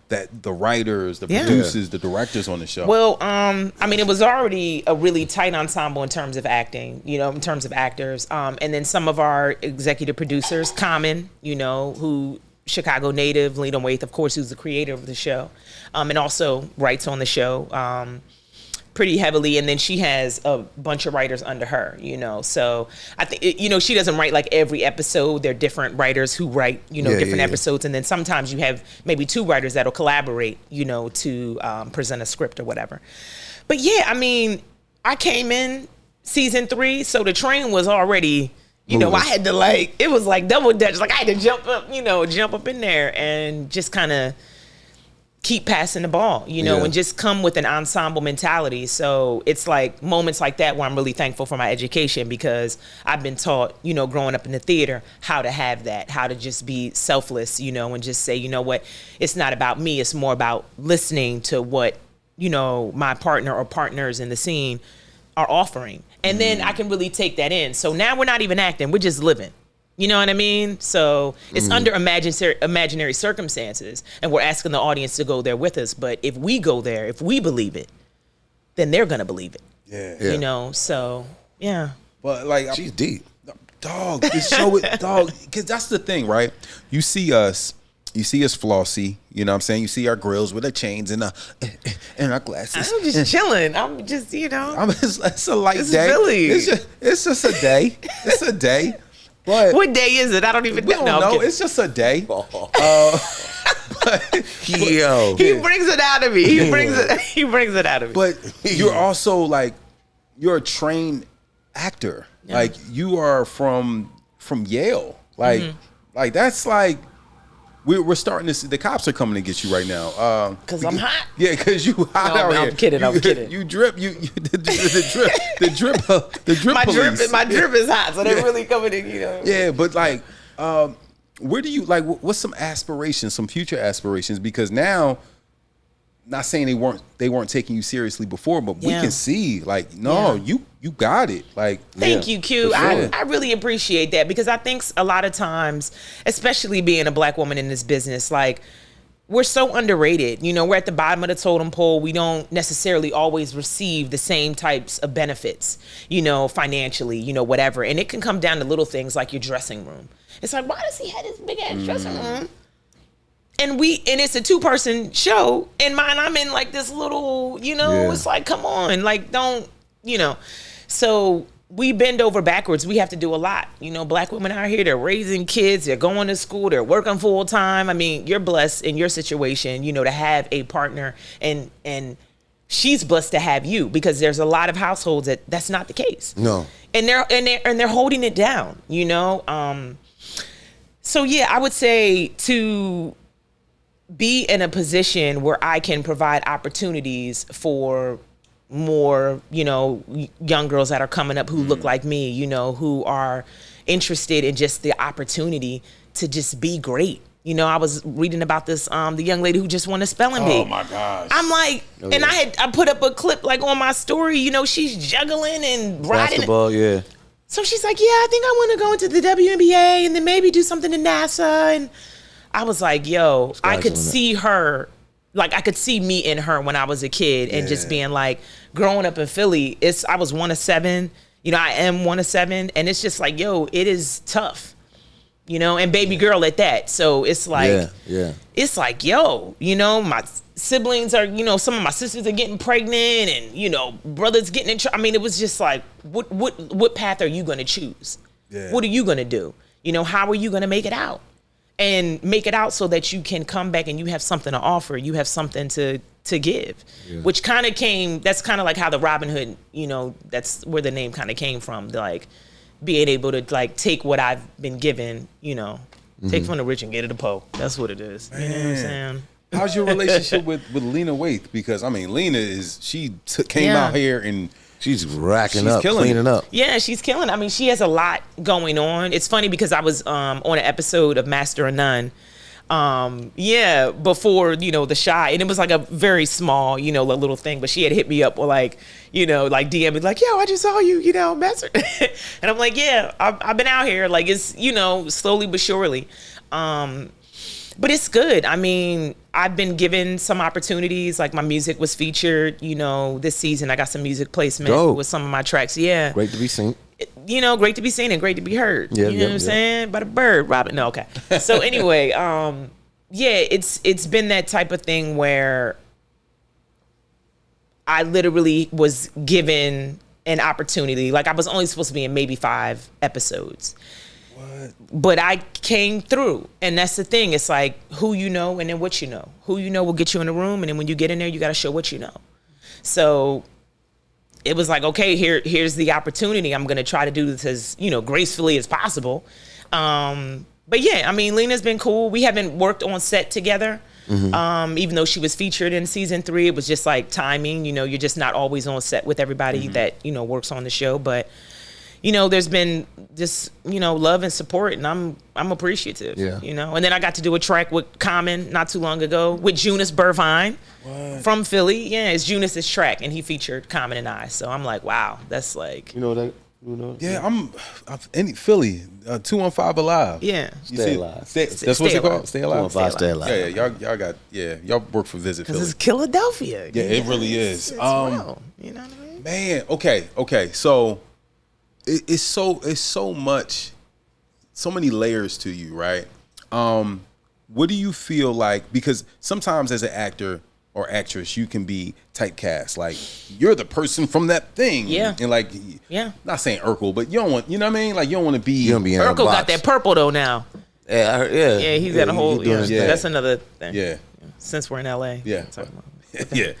Speaker 1: that the writers, the producers, the directors on the show.
Speaker 2: Well, it was already a really tight ensemble in terms of acting, in terms of actors. And then some of our executive producers, Common, who Chicago native, Lena Waithe, of course, who's the creator of the show, and also writes on the show. Pretty heavily, and then she has a bunch of writers under her, so I think she doesn't write like every episode. They're different writers who write different episodes, and then sometimes you have maybe two writers that'll collaborate to present a script or whatever. But I came in season 3, so the train was already I had to it was like double dutch, like I had to jump up in there and just kind of keep passing the ball, and just come with an ensemble mentality. So it's like moments like that where I'm really thankful for my education, because I've been taught, growing up in the theater, how to have that, how to just be selfless, and just say, what, it's not about me. It's more about listening to what, my partner or partners in the scene are offering. And then I can really take that in. So now we're not even acting, we're just living. You know what I mean? So it's under imaginary circumstances, and we're asking the audience to go there with us. But if we go there, if we believe it, then they're gonna believe it.
Speaker 1: Yeah.
Speaker 2: So yeah.
Speaker 1: But
Speaker 3: she's deep,
Speaker 1: dog. This show, dog. Because that's the thing, right? You see us flossy. You know what I'm saying? You see our grills with our chains and our glasses.
Speaker 2: I'm just chilling. I'm just,
Speaker 1: it's a light day.
Speaker 2: Philly.
Speaker 1: It's just a day. It's a day. But
Speaker 2: what day is it? I don't even
Speaker 1: know.
Speaker 2: No,
Speaker 1: it's just a day.
Speaker 3: Yo.
Speaker 2: He brings it out of me. He brings it out of me.
Speaker 1: But you're also like, you're a trained actor.
Speaker 2: Yeah.
Speaker 1: Like you are from Yale. Like, like that's like we're starting to see the cops are coming to get you right now.
Speaker 2: Because I'm hot.
Speaker 1: Yeah, because you hot out here.
Speaker 2: I'm kidding. I'm kidding.
Speaker 1: You drip. The drip.
Speaker 2: My drip is hot, so they're really coming in. You know.
Speaker 1: Yeah, but like, where do you like? What's some aspirations, some future aspirations? Because now, not saying they weren't taking you seriously before, but we can see like, no, you got it. Like,
Speaker 2: thank you, Q.
Speaker 1: for sure.
Speaker 2: I really appreciate that because I think a lot of times, especially being a Black woman in this business, like we're so underrated. You know, we're at the bottom of the totem pole. We don't necessarily always receive the same types of benefits, you know, financially, you know, whatever. And it can come down to little things like your dressing room. It's like, why does he have this big ass dressing room? And it's a 2-person show, and mine, I'm in like this little, you know, it's like, come on, like don't, you know. So we bend over backwards. We have to do a lot. You know, Black women out here, they're raising kids, they're going to school, they're working full time. I mean, you're blessed in your situation, you know, to have a partner, and she's blessed to have you, because there's a lot of households that's not the case.
Speaker 3: No.
Speaker 2: And they're holding it down, you know. So yeah, I would say to be in a position where I can provide opportunities for more, you know, young girls that are coming up who look like me, you know, who are interested in just the opportunity to just be great. You know, I was reading about this, the young lady who just won a spelling bee.
Speaker 1: Oh my gosh.
Speaker 2: I'm like, I put up a clip like on my story, you know, she's juggling and riding.
Speaker 3: Basketball, yeah.
Speaker 2: So she's like, yeah, I think I want to go into the WNBA and then maybe do something in NASA. And I was like, yo, I could see her, like I could see me in her when I was a kid, and just being like, growing up in Philly, I was 1 of 7, you know, I am 1 of 7, and it's just like, yo, it is tough, you know, and baby girl at that. So it's like, it's like, yo, you know, my siblings are, you know, some of my sisters are getting pregnant, and, you know, brothers getting in trouble. I mean, it was just like, what path are you going to choose? Yeah. What are you going to do? You know, how are you going to make it out? And make it out so that you can come back and you have something to offer. You have something to give, which kind of that's kind of like how the Robyn Hood, you know, that's where the name kind of came from. Like being able to like take what I've been given, you know, take from the rich and get it to poor. That's what it is. Man. You know what I'm saying?
Speaker 1: How's your relationship with Lena Waithe? Because I mean, Lena came out here and
Speaker 3: she's cleaning up.
Speaker 2: Yeah, she's killing. I mean, she has a lot going on. It's funny because I was on an episode of Master of None. Before, you know, The Shy, and it was like a very small, you know, little thing, but she had hit me up or like, you know, like DM me like, yo, I just saw you, you know, Master. And I'm like, yeah, I've been out here, like it's, you know, slowly but surely. But it's good. I mean, I've been given some opportunities. Like my music was featured, you know, this season. I got some music placement with some of my tracks. Yeah.
Speaker 3: Great to be seen.
Speaker 2: You know, great to be seen and great to be heard.
Speaker 3: Yeah,
Speaker 2: you know what I'm saying? By the bird, Robyn. No, okay. So anyway, it's been that type of thing where I literally was given an opportunity. Like I was only supposed to be in maybe 5 episodes. What? But I came through, and that's the thing. It's like who you know and then what you know. Who you know will get you in the room, and then when you get in there, you got to show what you know. So it was like, okay, here's the opportunity. I'm going to try to do this as, you know, gracefully as possible. But yeah, I mean, Lena's been cool. We haven't worked on set together. Even though she was featured in season 3, it was just like timing. You know, you're just not always on set with everybody that, you know, works on the show. But you know, there's been just, you know, love and support, and I'm appreciative. Yeah. You know, and then I got to do a track with Common not too long ago with Jonas Burvine from Philly. Yeah, it's Jonas's track, and he featured Common and I. So I'm like, wow, that's like,
Speaker 3: you know that.
Speaker 1: Yeah, I'm in Philly, 215 Alive.
Speaker 2: Yeah.
Speaker 3: Stay alive.
Speaker 1: That's what it's called? Stay Alive?
Speaker 3: 215 Stay Alive.
Speaker 1: Yeah, y'all work for Visit Philly.
Speaker 2: Because it's Philadelphia.
Speaker 1: Yeah, it really is.
Speaker 2: It's real, you know what I mean?
Speaker 1: Man, okay. So it's so much, so many layers to you, right? What do you feel like, because sometimes as an actor or actress, you can be typecast. Like, you're the person from that thing.
Speaker 2: Yeah.
Speaker 1: And like,
Speaker 2: yeah.
Speaker 1: Not saying Urkel, but you don't want, you know what I mean? Like, you don't want to be.
Speaker 2: Urkel got that purple though now.
Speaker 3: Yeah, I heard, yeah.
Speaker 2: Yeah, he's got a whole.
Speaker 3: doing his thing.
Speaker 2: That's another thing.
Speaker 1: Yeah.
Speaker 2: Since we're in LA.
Speaker 1: Yeah. Yeah.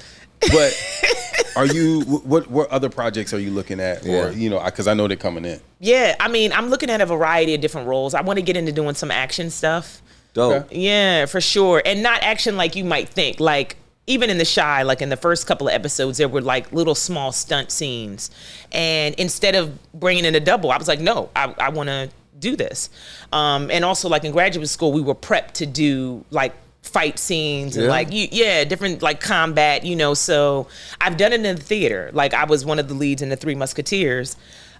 Speaker 1: But are you? What other projects are you looking at? Or because I know they're coming in.
Speaker 2: Yeah, I mean, I'm looking at a variety of different roles. I want to get into doing some action stuff.
Speaker 3: Dope.
Speaker 1: Okay.
Speaker 2: Yeah, for sure, and not action like you might think. Like even in The Chi, like in the first couple of episodes, there were like little small stunt scenes, and instead of bringing in a double, I was like, no, I want to do this. And also, like in graduate school, we were prepped to do like fight scenes and like different like combat, so I've done it in the theater. Like I was one of the leads in the Three Musketeers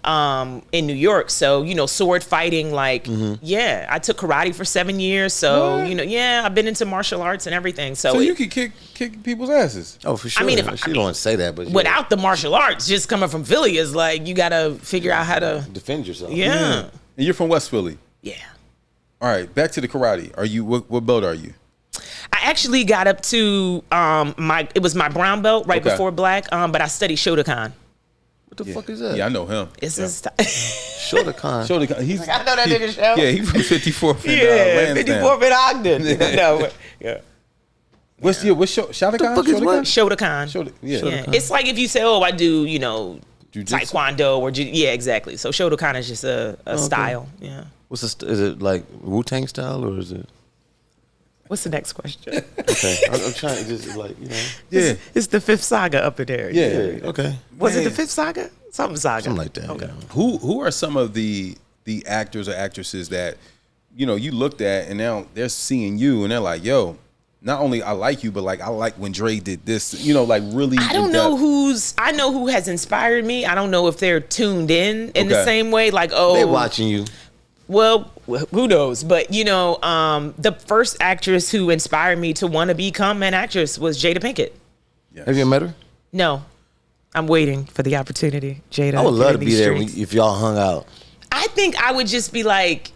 Speaker 2: in New York, so sword fighting, like I took karate for 7 years, so I've been into martial arts and everything, so
Speaker 1: you could kick people's asses.
Speaker 3: Oh, for sure.
Speaker 2: I mean,
Speaker 3: she don't want to say that, but
Speaker 2: without the martial arts, just coming from Philly is like you gotta figure out how to
Speaker 3: defend yourself.
Speaker 2: yeah.
Speaker 1: And you're from West Philly.
Speaker 2: Yeah.
Speaker 1: All right, back to the karate. Are you what belt are you?
Speaker 2: I actually got up to it was my brown belt right before black, but I studied Shotokan.
Speaker 3: What the fuck is that?
Speaker 1: Yeah, I know him.
Speaker 2: It's
Speaker 3: Shotokan.
Speaker 1: Shotokan. He's
Speaker 2: I know that nigga show.
Speaker 1: Yeah, he's from 54th and Lansdowne.
Speaker 2: 54th and Ogden. No, yeah.
Speaker 1: What's Shotokan?
Speaker 3: The fuck is what?
Speaker 2: Shotokan. Yeah. It's like if you say, I do, Taekwondo or exactly. So Shotokan is just a style. Yeah.
Speaker 3: Is it like Wu-Tang style or is it?
Speaker 2: What's the next question?
Speaker 3: Okay, I'm trying to just like
Speaker 1: Yeah,
Speaker 2: it's the fifth saga up in there.
Speaker 1: Yeah.
Speaker 3: Okay.
Speaker 2: Was it the fifth saga? Something
Speaker 3: like that.
Speaker 2: Okay.
Speaker 3: Yeah.
Speaker 1: Who are some of the actors or actresses that you looked at and now they're seeing you and they're like, yo, not only I like you, but like I like when Dre did this, like really.
Speaker 2: I don't know I know who has inspired me. I don't know if they're tuned in the same way. Like,
Speaker 3: they're watching you.
Speaker 2: Well, who knows? But the first actress who inspired me to want to become an actress was Jada Pinkett.
Speaker 1: Yes.
Speaker 3: Have you met her?
Speaker 2: No, I'm waiting for the opportunity. Jada,
Speaker 3: I would love to be there if y'all hung out.
Speaker 2: I think I would just be like,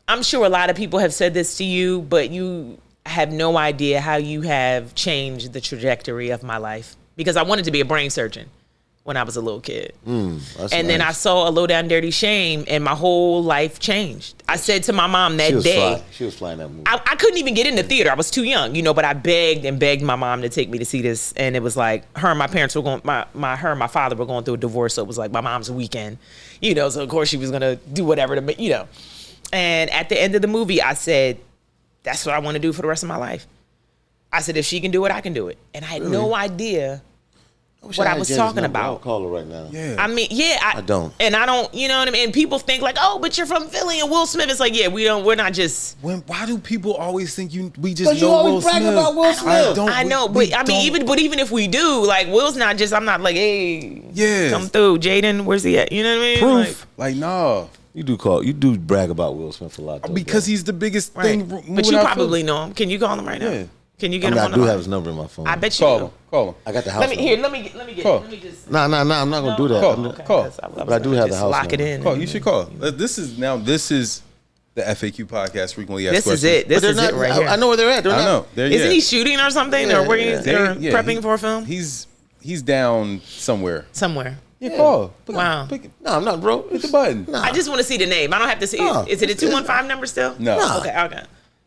Speaker 2: I'm sure a lot of people have said this to you, but you have no idea how you have changed the trajectory of my life, because I wanted to be a brain surgeon when I was a little kid. And then I saw A Low Down Dirty Shame and my whole life changed. I said to my mom that day.
Speaker 3: She was flying that movie.
Speaker 2: I couldn't even get in the theater. I was too young, but I begged my mom to take me to see this. And it was like her and my parents were going, her and my father were going through a divorce. So it was like my mom's weekend, so of course she was going to do whatever to make, And at the end of the movie, I said, that's what I want to do for the rest of my life. I said, if she can do it, I can do it. And I had no idea what I was talking about.
Speaker 3: I'll call her right now.
Speaker 1: Yeah.
Speaker 2: I mean, I
Speaker 3: don't.
Speaker 2: And I don't, you know what I mean? And people think like, oh, but you're from Philly and Will Smith. It's like, we're not just.
Speaker 1: Why do people always think we just
Speaker 3: But you
Speaker 1: know
Speaker 3: always
Speaker 1: Will
Speaker 3: brag
Speaker 1: Smith?
Speaker 3: about Will Smith.
Speaker 2: I know, but I mean, even if we do, like, Will's not just, I'm not like, hey, come through. Jaden, where's he at? You know what I mean?
Speaker 1: Proof. Like, nah.
Speaker 3: You do brag about Will Smith a lot, though,
Speaker 1: because he's the biggest thing.
Speaker 2: But you probably know him. Can you call him right now?
Speaker 1: Yeah.
Speaker 2: Can you get him on the
Speaker 3: I do
Speaker 2: line?
Speaker 3: have his number in my phone.
Speaker 2: I bet you
Speaker 1: Call
Speaker 2: do.
Speaker 1: him. Call him.
Speaker 3: I got the house.
Speaker 2: Let me just.
Speaker 3: No, I'm not gonna do that.
Speaker 1: Call.
Speaker 3: But I do have the house
Speaker 2: lock it
Speaker 3: number.
Speaker 2: in.
Speaker 1: Call. You should call. This is the FAQ podcast. Frequently asked
Speaker 2: This
Speaker 1: questions.
Speaker 2: is it. This is it right here.
Speaker 3: I know where they're at.
Speaker 1: I know.
Speaker 2: Isn't he shooting or something, or prepping for a film?
Speaker 1: He's down somewhere.
Speaker 2: Somewhere.
Speaker 1: Yeah, call.
Speaker 2: Wow.
Speaker 3: No, I'm not, bro.
Speaker 1: Hit the button.
Speaker 2: I just want to see the name. I don't have to see.
Speaker 3: No.
Speaker 2: Is it a 215 number still?
Speaker 1: No.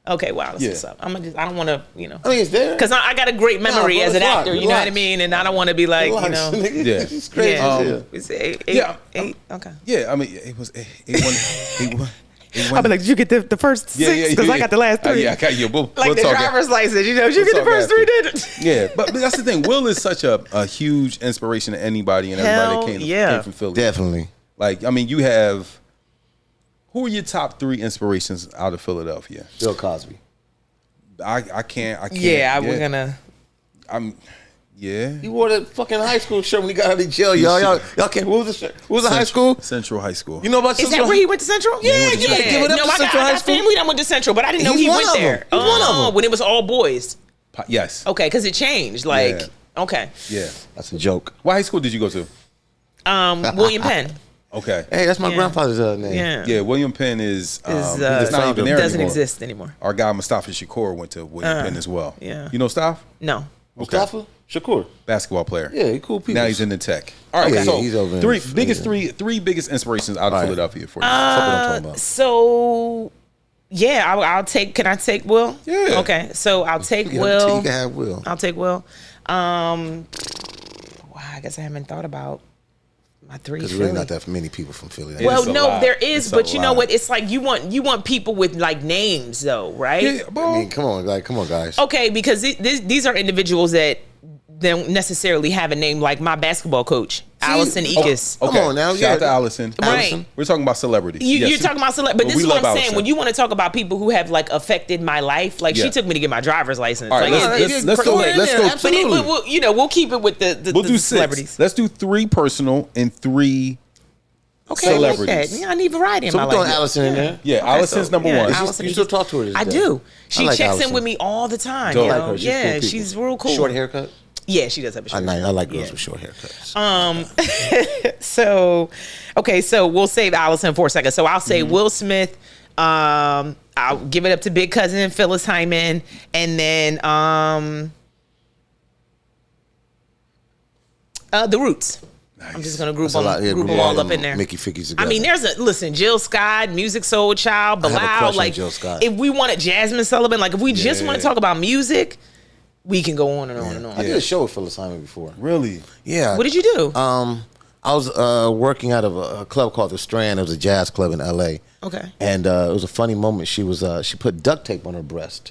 Speaker 2: Okay. Wow. That's what's up. I don't want to.
Speaker 3: I mean, it's there.
Speaker 2: Because I got a great memory as an actor. You know what I mean? And I don't want to be like,
Speaker 3: Yeah. It's crazy.
Speaker 2: Yeah. It's eight. Okay.
Speaker 1: Yeah. I mean, it was 8-1.
Speaker 2: I'll be like, did you get the first six? Because I got the last three.
Speaker 1: I got you. We'll
Speaker 2: like the driver's license, did you get the first three digits?
Speaker 1: Yeah, but that's the thing. Will is such a huge inspiration to anybody and everybody that came from Philly.
Speaker 3: Definitely.
Speaker 1: Like, I mean, you have, who are your top 3 inspirations out of Philadelphia?
Speaker 3: Bill Cosby.
Speaker 1: I can't.
Speaker 2: Yeah, we're gonna.
Speaker 1: Yeah.
Speaker 3: He wore that fucking high school shirt when he got out of jail. Y'all can't. What was the shirt? What was the high school?
Speaker 1: Central High School.
Speaker 3: You know about
Speaker 2: Is
Speaker 3: Central?
Speaker 2: that where he went to Central?
Speaker 3: Yeah, you better give it up to Central High School.
Speaker 2: I got family that went to Central, but I didn't know he went there.
Speaker 3: He's one of them.
Speaker 2: When it was all boys.
Speaker 1: Yes.
Speaker 2: Okay, because it changed. Like, okay.
Speaker 1: Yeah.
Speaker 3: That's a joke.
Speaker 1: What high school did you go to?
Speaker 2: William Penn.
Speaker 1: Okay.
Speaker 3: Hey, that's my grandfather's name.
Speaker 1: Yeah, William Penn is
Speaker 2: not
Speaker 1: even there
Speaker 2: doesn't
Speaker 1: anymore.
Speaker 2: exist anymore.
Speaker 1: Our guy Mustafa Shakur went to William Penn as well.
Speaker 2: Yeah.
Speaker 1: You know Staff?
Speaker 2: No.
Speaker 3: Mustafa? Shakur.
Speaker 1: Basketball player.
Speaker 3: Yeah, he cool people.
Speaker 1: Now he's in the tech. All right,
Speaker 3: Yeah,
Speaker 1: so
Speaker 3: he's over in
Speaker 1: three biggest inspirations out of Philadelphia for you.
Speaker 3: That's what I'm talking about.
Speaker 2: So, yeah, I'll take. Can I take Will?
Speaker 1: Yeah.
Speaker 2: Okay, so I'll take Will.
Speaker 3: You can have Will.
Speaker 2: I'll take Will. Wow, I guess I haven't thought about my three.
Speaker 3: There's really not that many people from Philly.
Speaker 2: Well,
Speaker 1: It's a
Speaker 2: no,
Speaker 1: lot.
Speaker 2: there is,
Speaker 1: It's
Speaker 2: but
Speaker 1: a
Speaker 2: you know
Speaker 1: lot.
Speaker 2: what? It's like you want people with like names, though, right?
Speaker 1: Yeah, bro.
Speaker 3: I mean, come on, guys.
Speaker 2: Okay, because these are individuals that don't necessarily have a name, like my basketball coach, Allison Ekus.
Speaker 3: Come on now,
Speaker 1: Shout out to Allison.
Speaker 2: Right.
Speaker 1: We're talking about celebrities.
Speaker 2: You're talking about but this
Speaker 1: we
Speaker 2: is what
Speaker 1: love
Speaker 2: I'm saying.
Speaker 1: Allison.
Speaker 2: When you want to talk about people who have like affected my life, like
Speaker 1: Yeah.
Speaker 2: she took me to get my driver's license.
Speaker 1: All right,
Speaker 2: Like,
Speaker 1: let's go. Let's go.
Speaker 2: But we'll keep it with the
Speaker 1: We'll do
Speaker 2: celebrities.
Speaker 1: 6. Let's do 3 personal and 3
Speaker 2: Okay, I like
Speaker 1: celebrities.
Speaker 2: that. Yeah, I need variety in
Speaker 3: So
Speaker 2: my
Speaker 3: we're
Speaker 2: life.
Speaker 3: throwing Allison in there.
Speaker 1: Yeah, Allison's number
Speaker 2: yeah,
Speaker 1: one.
Speaker 2: Allison
Speaker 3: You still
Speaker 2: Ekus.
Speaker 3: talk to her this
Speaker 2: I
Speaker 3: day?
Speaker 2: do. She
Speaker 3: I like
Speaker 2: checks
Speaker 3: Allison.
Speaker 2: in with me all the time.
Speaker 1: Dope.
Speaker 2: You
Speaker 1: I
Speaker 2: know?
Speaker 3: like her. She's
Speaker 2: Yeah,
Speaker 3: cool people.
Speaker 2: she's real cool.
Speaker 3: Short haircut.
Speaker 2: Yeah, she does have a short.
Speaker 3: I like girls
Speaker 2: Yeah.
Speaker 3: with short haircuts.
Speaker 2: So we'll save Allison for a second. So I'll say Will Smith. I'll give it up to Big Cousin Phyllis Hyman, and then the Roots.
Speaker 1: Nice.
Speaker 2: I'm just gonna group
Speaker 3: That's a lot. Yeah,
Speaker 2: them
Speaker 3: group
Speaker 2: all up in there.
Speaker 3: Mickey Fickies
Speaker 2: I mean,
Speaker 3: together.
Speaker 2: listen, Jill Scott, Music Soul Child,
Speaker 3: I have a crush
Speaker 2: Bilal.
Speaker 3: on
Speaker 2: Like,
Speaker 3: Jill Scott.
Speaker 2: if we wanted Jasmine Sullivan, like if we just want
Speaker 1: Yeah.
Speaker 2: to talk about music, we can go on and on and on.
Speaker 3: I did a show with Phyllis Hyman before.
Speaker 1: Really?
Speaker 3: Yeah.
Speaker 2: What did you do?
Speaker 3: I was working out of a club called the Strand. It was a jazz club in L.A.
Speaker 2: Okay.
Speaker 3: And it was a funny moment. She put duct tape on her breast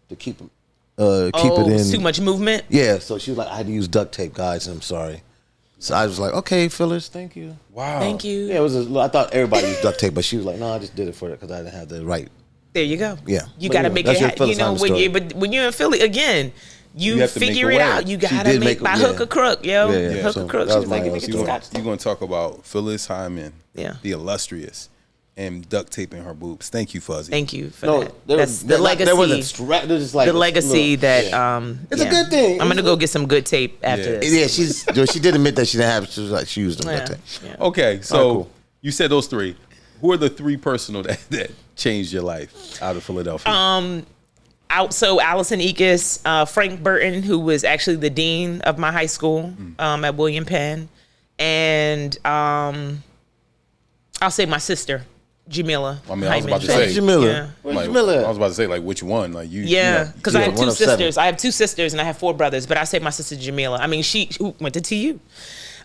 Speaker 3: to keep it in.
Speaker 2: Too much movement.
Speaker 3: Yeah. So she was like, I had to use duct tape, guys. And I'm sorry. So I was like, okay, Phyllis, thank you.
Speaker 1: Wow.
Speaker 2: Thank you.
Speaker 3: Yeah, I thought everybody used duct tape, but she was like, no, I just did it for it because I didn't have the right.
Speaker 2: There you go.
Speaker 3: Yeah.
Speaker 2: You
Speaker 3: But
Speaker 2: got to
Speaker 3: yeah,
Speaker 2: make
Speaker 3: that's your
Speaker 2: it.
Speaker 3: Phyllis Hyman story.
Speaker 2: But when you're in Philly again, you
Speaker 1: have to make
Speaker 2: figure
Speaker 1: a
Speaker 2: it
Speaker 1: way.
Speaker 2: out. You got to
Speaker 3: did
Speaker 2: make
Speaker 3: make
Speaker 2: by
Speaker 3: a-
Speaker 2: hook
Speaker 3: yeah.
Speaker 2: or crook, yo.
Speaker 3: Yeah, yeah.
Speaker 2: Hook
Speaker 3: So
Speaker 2: or crook.
Speaker 3: that
Speaker 2: She
Speaker 3: was
Speaker 2: was like,
Speaker 3: my
Speaker 2: give me
Speaker 3: story.
Speaker 2: some scotch.
Speaker 1: You're going to talk about Phyllis Hyman,
Speaker 2: Yeah.
Speaker 1: the illustrious, and duct taping her boobs. Thank you, Fuzzy.
Speaker 2: Thank you for
Speaker 3: No,
Speaker 2: that.
Speaker 3: there
Speaker 2: That's
Speaker 3: was,
Speaker 2: the legacy.
Speaker 3: There wasn't they're just like
Speaker 2: The legacy
Speaker 3: look,
Speaker 2: that
Speaker 3: yeah. It's a good thing.
Speaker 2: I'm gonna go get some good tape after
Speaker 1: Yeah.
Speaker 2: this.
Speaker 3: Yeah, she did admit that she didn't have. She was like, she used them.
Speaker 2: Yeah.
Speaker 3: Duct tape.
Speaker 2: Yeah.
Speaker 1: Okay, so
Speaker 3: cool.
Speaker 1: you said those 3. Who are the 3 personal that changed your life out of Philadelphia?
Speaker 2: So Allison Ekus, Frank Burton, who was actually the dean of my high school at William Penn, and I'll say my sister, Jamila.
Speaker 1: I mean, I was
Speaker 2: Hyman.
Speaker 1: about to say-
Speaker 3: Jamila.
Speaker 2: Yeah.
Speaker 3: Where's
Speaker 1: Like,
Speaker 3: Jamila?
Speaker 1: I was about to say, like, which one? Like, you.
Speaker 2: Yeah, because I have
Speaker 3: one
Speaker 2: two
Speaker 3: of 7.
Speaker 2: sisters. I have 2 sisters and I have 4 brothers, but I say my sister Jamila. I mean, she who went to TU.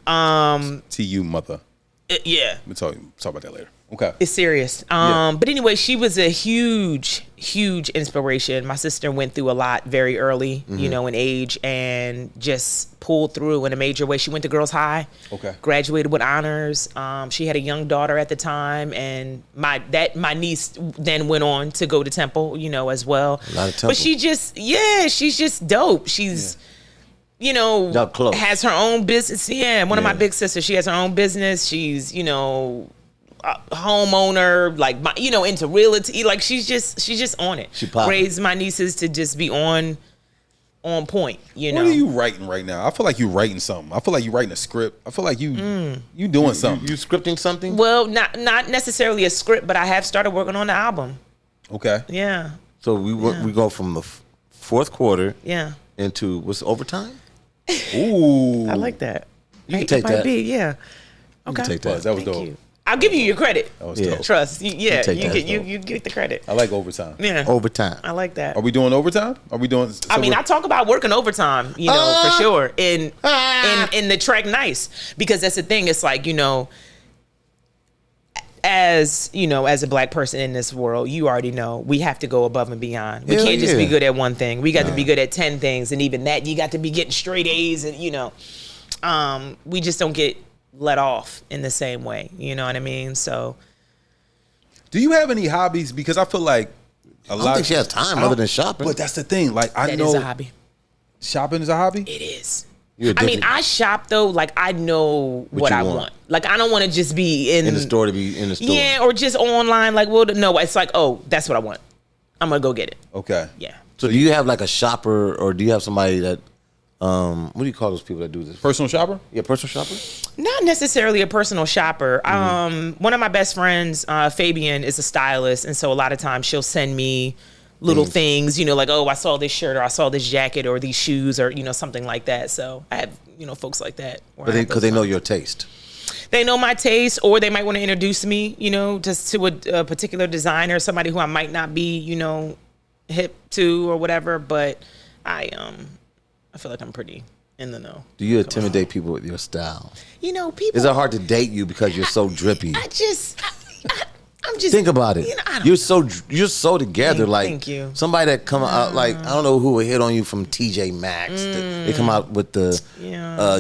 Speaker 1: TU mother.
Speaker 2: Yeah.
Speaker 1: We'll talk about that later. Okay.
Speaker 2: It's serious.
Speaker 1: Yeah.
Speaker 2: But anyway, she was a huge inspiration. My sister went through a lot very early, in age, and just pulled through in a major way. She went to Girls High.
Speaker 1: Okay.
Speaker 2: Graduated with honors. She had a young daughter at the time, and my niece then went on to go to Temple, as well.
Speaker 3: A lot of Temple.
Speaker 2: But she's just dope. She's
Speaker 3: Y'all close.
Speaker 2: has her own business. Yeah, one of my
Speaker 3: Yeah.
Speaker 2: big sisters. She has her own business. She's a homeowner, like into realty. Like she's just on it.
Speaker 3: She poppin'.
Speaker 2: Raised my nieces to just be on point.
Speaker 1: What are you writing right now? I feel like you're writing something. I feel like you're writing a script. I feel like you doing something.
Speaker 3: You scripting something?
Speaker 2: Well, not necessarily a script, but I have started working on the album.
Speaker 1: Okay.
Speaker 2: Yeah,
Speaker 3: So we go from the fourth quarter
Speaker 2: yeah.
Speaker 3: into what's overtime?
Speaker 1: Ooh.
Speaker 2: I like that.
Speaker 3: You can
Speaker 2: It
Speaker 3: take
Speaker 2: might
Speaker 3: that.
Speaker 2: be, yeah. Okay.
Speaker 3: Take that.
Speaker 1: That was
Speaker 2: Thank
Speaker 1: dope.
Speaker 2: you. I'll give you your credit.
Speaker 1: That was
Speaker 3: Yeah.
Speaker 1: dope.
Speaker 2: Trust. Yeah,
Speaker 3: take
Speaker 2: you
Speaker 3: that.
Speaker 2: get you get the credit.
Speaker 1: I like overtime.
Speaker 2: Yeah.
Speaker 3: Overtime.
Speaker 2: I like that.
Speaker 1: Are we doing overtime? Are we doing?
Speaker 2: I mean, I talk about working overtime, for sure. In the track Nice, because that's the thing. It's like, as a black person in this world, you already know we have to go above and beyond. We
Speaker 3: Hell
Speaker 2: can't just be
Speaker 3: yeah.
Speaker 2: good at one thing. We got to be good at 10 things, and even that, you got to be getting straight A's, and we just don't get let off in the same way. You know what I mean? So.
Speaker 1: Do you have any hobbies? Because I feel like
Speaker 3: I don't think she has time other than shopping.
Speaker 1: But that's the thing. Like I
Speaker 2: That
Speaker 1: know
Speaker 2: is a hobby.
Speaker 1: shopping is a hobby.
Speaker 2: It is.
Speaker 3: You're
Speaker 2: I mean,
Speaker 3: addicted
Speaker 2: I shop though. Like I know what
Speaker 3: you
Speaker 2: I
Speaker 3: want.
Speaker 2: want. Like I don't want to just be
Speaker 3: in the store to be in the store.
Speaker 2: Yeah, or just online. Like, well, no, it's like, oh, that's what I want. I'm gonna go get it.
Speaker 1: Okay.
Speaker 2: Yeah.
Speaker 3: So do you have like a shopper, or do you have somebody that what do you call those people that do this?
Speaker 1: Personal shopper.
Speaker 3: Yeah, personal shopper.
Speaker 2: Not necessarily a personal shopper.
Speaker 3: Mm-hmm.
Speaker 2: One of my best friends, Fabian, is a stylist, and so a lot of times she'll send me little things, you know, like, oh, I saw this shirt or I saw this jacket or these shoes or, you know, something like that. So I have, you know, folks like that.
Speaker 3: But because they know your taste.
Speaker 2: They know my taste, or they might want to introduce me, you know, just to a particular designer, somebody who I might not be, you know, hip to or whatever. But I feel like I'm pretty in the know.
Speaker 3: Do you intimidate people with your style?
Speaker 2: You know, people.
Speaker 3: Is it hard to date you because you're so drippy?
Speaker 2: I'm just
Speaker 3: think about it.
Speaker 2: You know,
Speaker 3: you're so together.
Speaker 2: Thank you.
Speaker 3: Somebody that come out like I don't know who would hit on you from TJ Maxx. They come out with the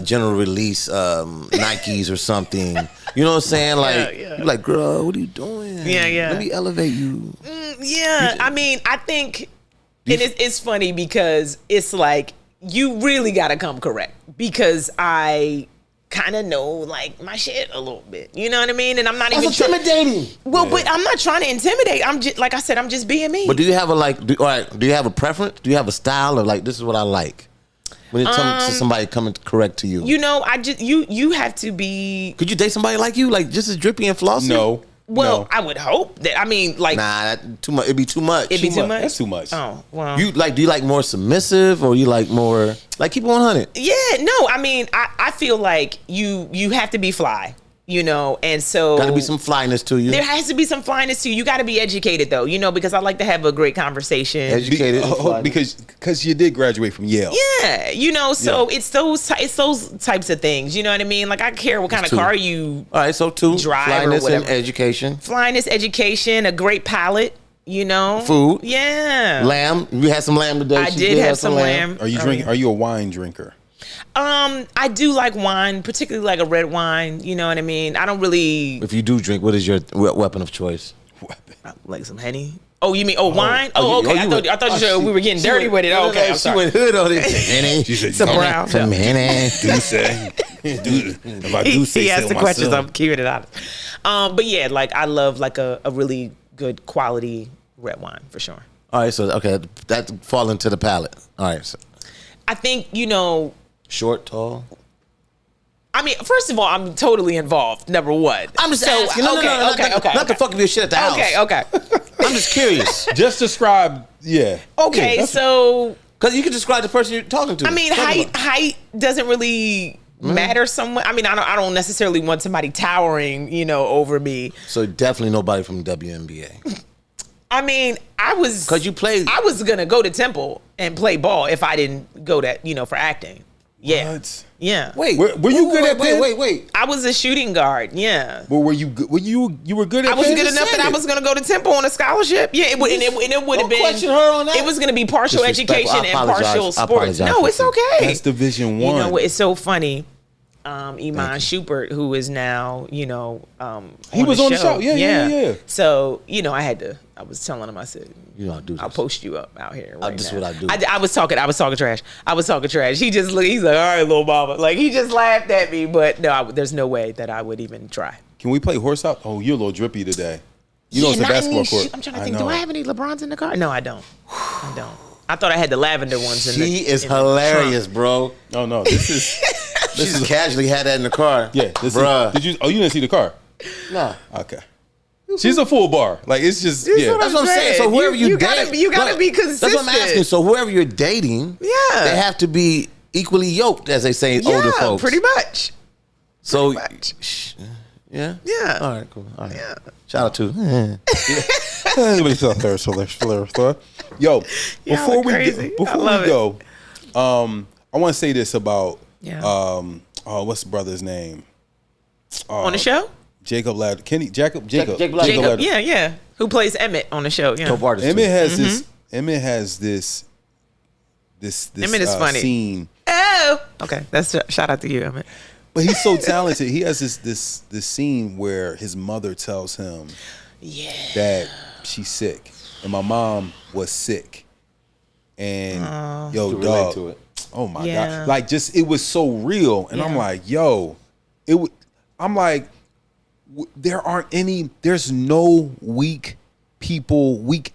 Speaker 3: general release Nikes or something. You know what I'm saying? Like you're like, girl, what are you doing?
Speaker 2: Yeah.
Speaker 3: Let me elevate you.
Speaker 2: I mean, I think, and it's funny because it's like you really got to come correct because I kind of know like my shit a little bit, you know what I mean? And I'm not even
Speaker 3: intimidating.
Speaker 2: But I'm not trying to intimidate. I'm just, like I said, I'm just being me.
Speaker 3: But do you have do you have a preference? Do you have a style or like this is what I like? When it comes to somebody coming correct to you,
Speaker 2: you know, you have to be.
Speaker 3: Could you date somebody like you, like just as drippy and flossy?
Speaker 1: No.
Speaker 2: Well,
Speaker 1: no.
Speaker 2: I would hope that. I mean, like,
Speaker 3: nah, too much. It'd be too much.
Speaker 2: It'd be too much.
Speaker 1: That's too much.
Speaker 2: Oh well.
Speaker 3: Do you like more submissive or you like more like keep it 100?
Speaker 2: Yeah, no. I mean, I feel like you have to be fly. You know, and so
Speaker 3: Got to be some flyness to you.
Speaker 2: There has to be some flyness to you. You got to be educated though, you know, because I like to have a great conversation.
Speaker 3: Educated,
Speaker 1: because you did graduate from Yale.
Speaker 2: Yeah, you know, so it's those types of things. You know what I mean? Like I care what kind of car you.
Speaker 3: All right, so
Speaker 2: drive
Speaker 3: flyness
Speaker 2: or whatever.
Speaker 3: and education.
Speaker 2: Flyness, education, a great palate. You know,
Speaker 3: food.
Speaker 2: Yeah,
Speaker 3: lamb. You had some lamb today.
Speaker 2: I did have some lamb.
Speaker 1: Are you a wine drinker?
Speaker 2: I do like wine, particularly like a red wine. You know what I mean? I don't really.
Speaker 3: If you do drink, what is your weapon of choice?
Speaker 2: Like some Henny. Oh, you mean wine? Okay. I thought you said we were getting dirty with it.
Speaker 3: Oh,
Speaker 2: okay,
Speaker 3: she went hood on it. Henny.
Speaker 1: She said
Speaker 2: some brown.
Speaker 3: Some Henny.
Speaker 1: If I do say
Speaker 2: he asked
Speaker 1: so
Speaker 2: the questions.
Speaker 1: myself.
Speaker 2: I'm keeping it honest. But yeah, like I love like a really good quality red wine for sure.
Speaker 3: All right, so okay, that fall into the palate. All right, so.
Speaker 2: I think you know.
Speaker 3: Short, tall.
Speaker 2: I mean, first of all, I'm totally involved. Number one.
Speaker 3: I'm just asking. Okay. Not the fucking your shit at the house.
Speaker 2: Okay.
Speaker 3: I'm just curious.
Speaker 1: Just describe, yeah.
Speaker 2: Okay,
Speaker 1: Yeah,
Speaker 2: so.
Speaker 3: Because you can describe the person you're talking to.
Speaker 2: I mean, height doesn't really matter somewhat. I mean, I don't necessarily want somebody towering, you know, over me.
Speaker 3: So definitely nobody from WNBA.
Speaker 2: I mean,
Speaker 3: because you played.
Speaker 2: I was gonna go to Temple and play ball if I didn't go that, you know, for acting. Yeah.
Speaker 1: What?
Speaker 2: Yeah.
Speaker 3: Wait,
Speaker 1: were you good at that?
Speaker 3: Wait.
Speaker 2: I was a shooting guard. Yeah.
Speaker 1: Well, were you good? You were good at.
Speaker 2: I was good enough that I was going to go to Temple on a scholarship. Yeah, it would have been.
Speaker 3: Question her on that.
Speaker 2: It was going to be partial education and partial sports. No, it's okay.
Speaker 1: That's Division I.
Speaker 2: You know, it's so funny. Iman Schubert, who is now, you know,
Speaker 1: he was on the show. Yeah.
Speaker 2: So, you know, I was telling him, I said,
Speaker 3: you know, I'll
Speaker 2: post you up out here. Right
Speaker 3: this is
Speaker 2: now.
Speaker 3: what I do.
Speaker 2: I was talking trash. He just looked, he's like, all right, little mama. Like, he just laughed at me, but no, there's no way that I would even try.
Speaker 1: Can we play horse out? Oh, you're a little drippy today. You know it's a basketball court.
Speaker 2: I'm trying to think, do I have any LeBrons in the car? No, I don't. I thought I had the lavender ones in the
Speaker 3: She is hilarious, bro.
Speaker 1: Oh, no, this is...
Speaker 3: She just casually had that in the car.
Speaker 1: Yeah, bruh. You didn't see the car?
Speaker 3: No.
Speaker 1: Okay. She's a full bar. Like, it's just, yeah.
Speaker 3: That's what I'm saying. So whoever you date.
Speaker 2: You gotta be consistent.
Speaker 3: That's what I'm asking. So whoever you're dating, they have to be equally yoked, as they say in older folks.
Speaker 2: Pretty much.
Speaker 3: So,
Speaker 2: Yeah.
Speaker 3: All right, cool. All right. Yeah. Shout out to. Yo,
Speaker 1: before we go, I want to say this about what's the brother's name?
Speaker 2: On the show?
Speaker 1: Jacob Ladder. Jacob.
Speaker 2: Yeah. Who plays Emmett on the show? Yeah.
Speaker 1: Emmett has this
Speaker 2: Emmett is funny.
Speaker 1: Scene.
Speaker 2: Oh, okay. That's shout out to you, Emmett.
Speaker 1: But he's so talented. He has this scene where his mother tells him that she's sick, and my mom was sick, and dog. To it. Oh my God. Like, just, it was so real. And I'm like, I'm like, there's no weak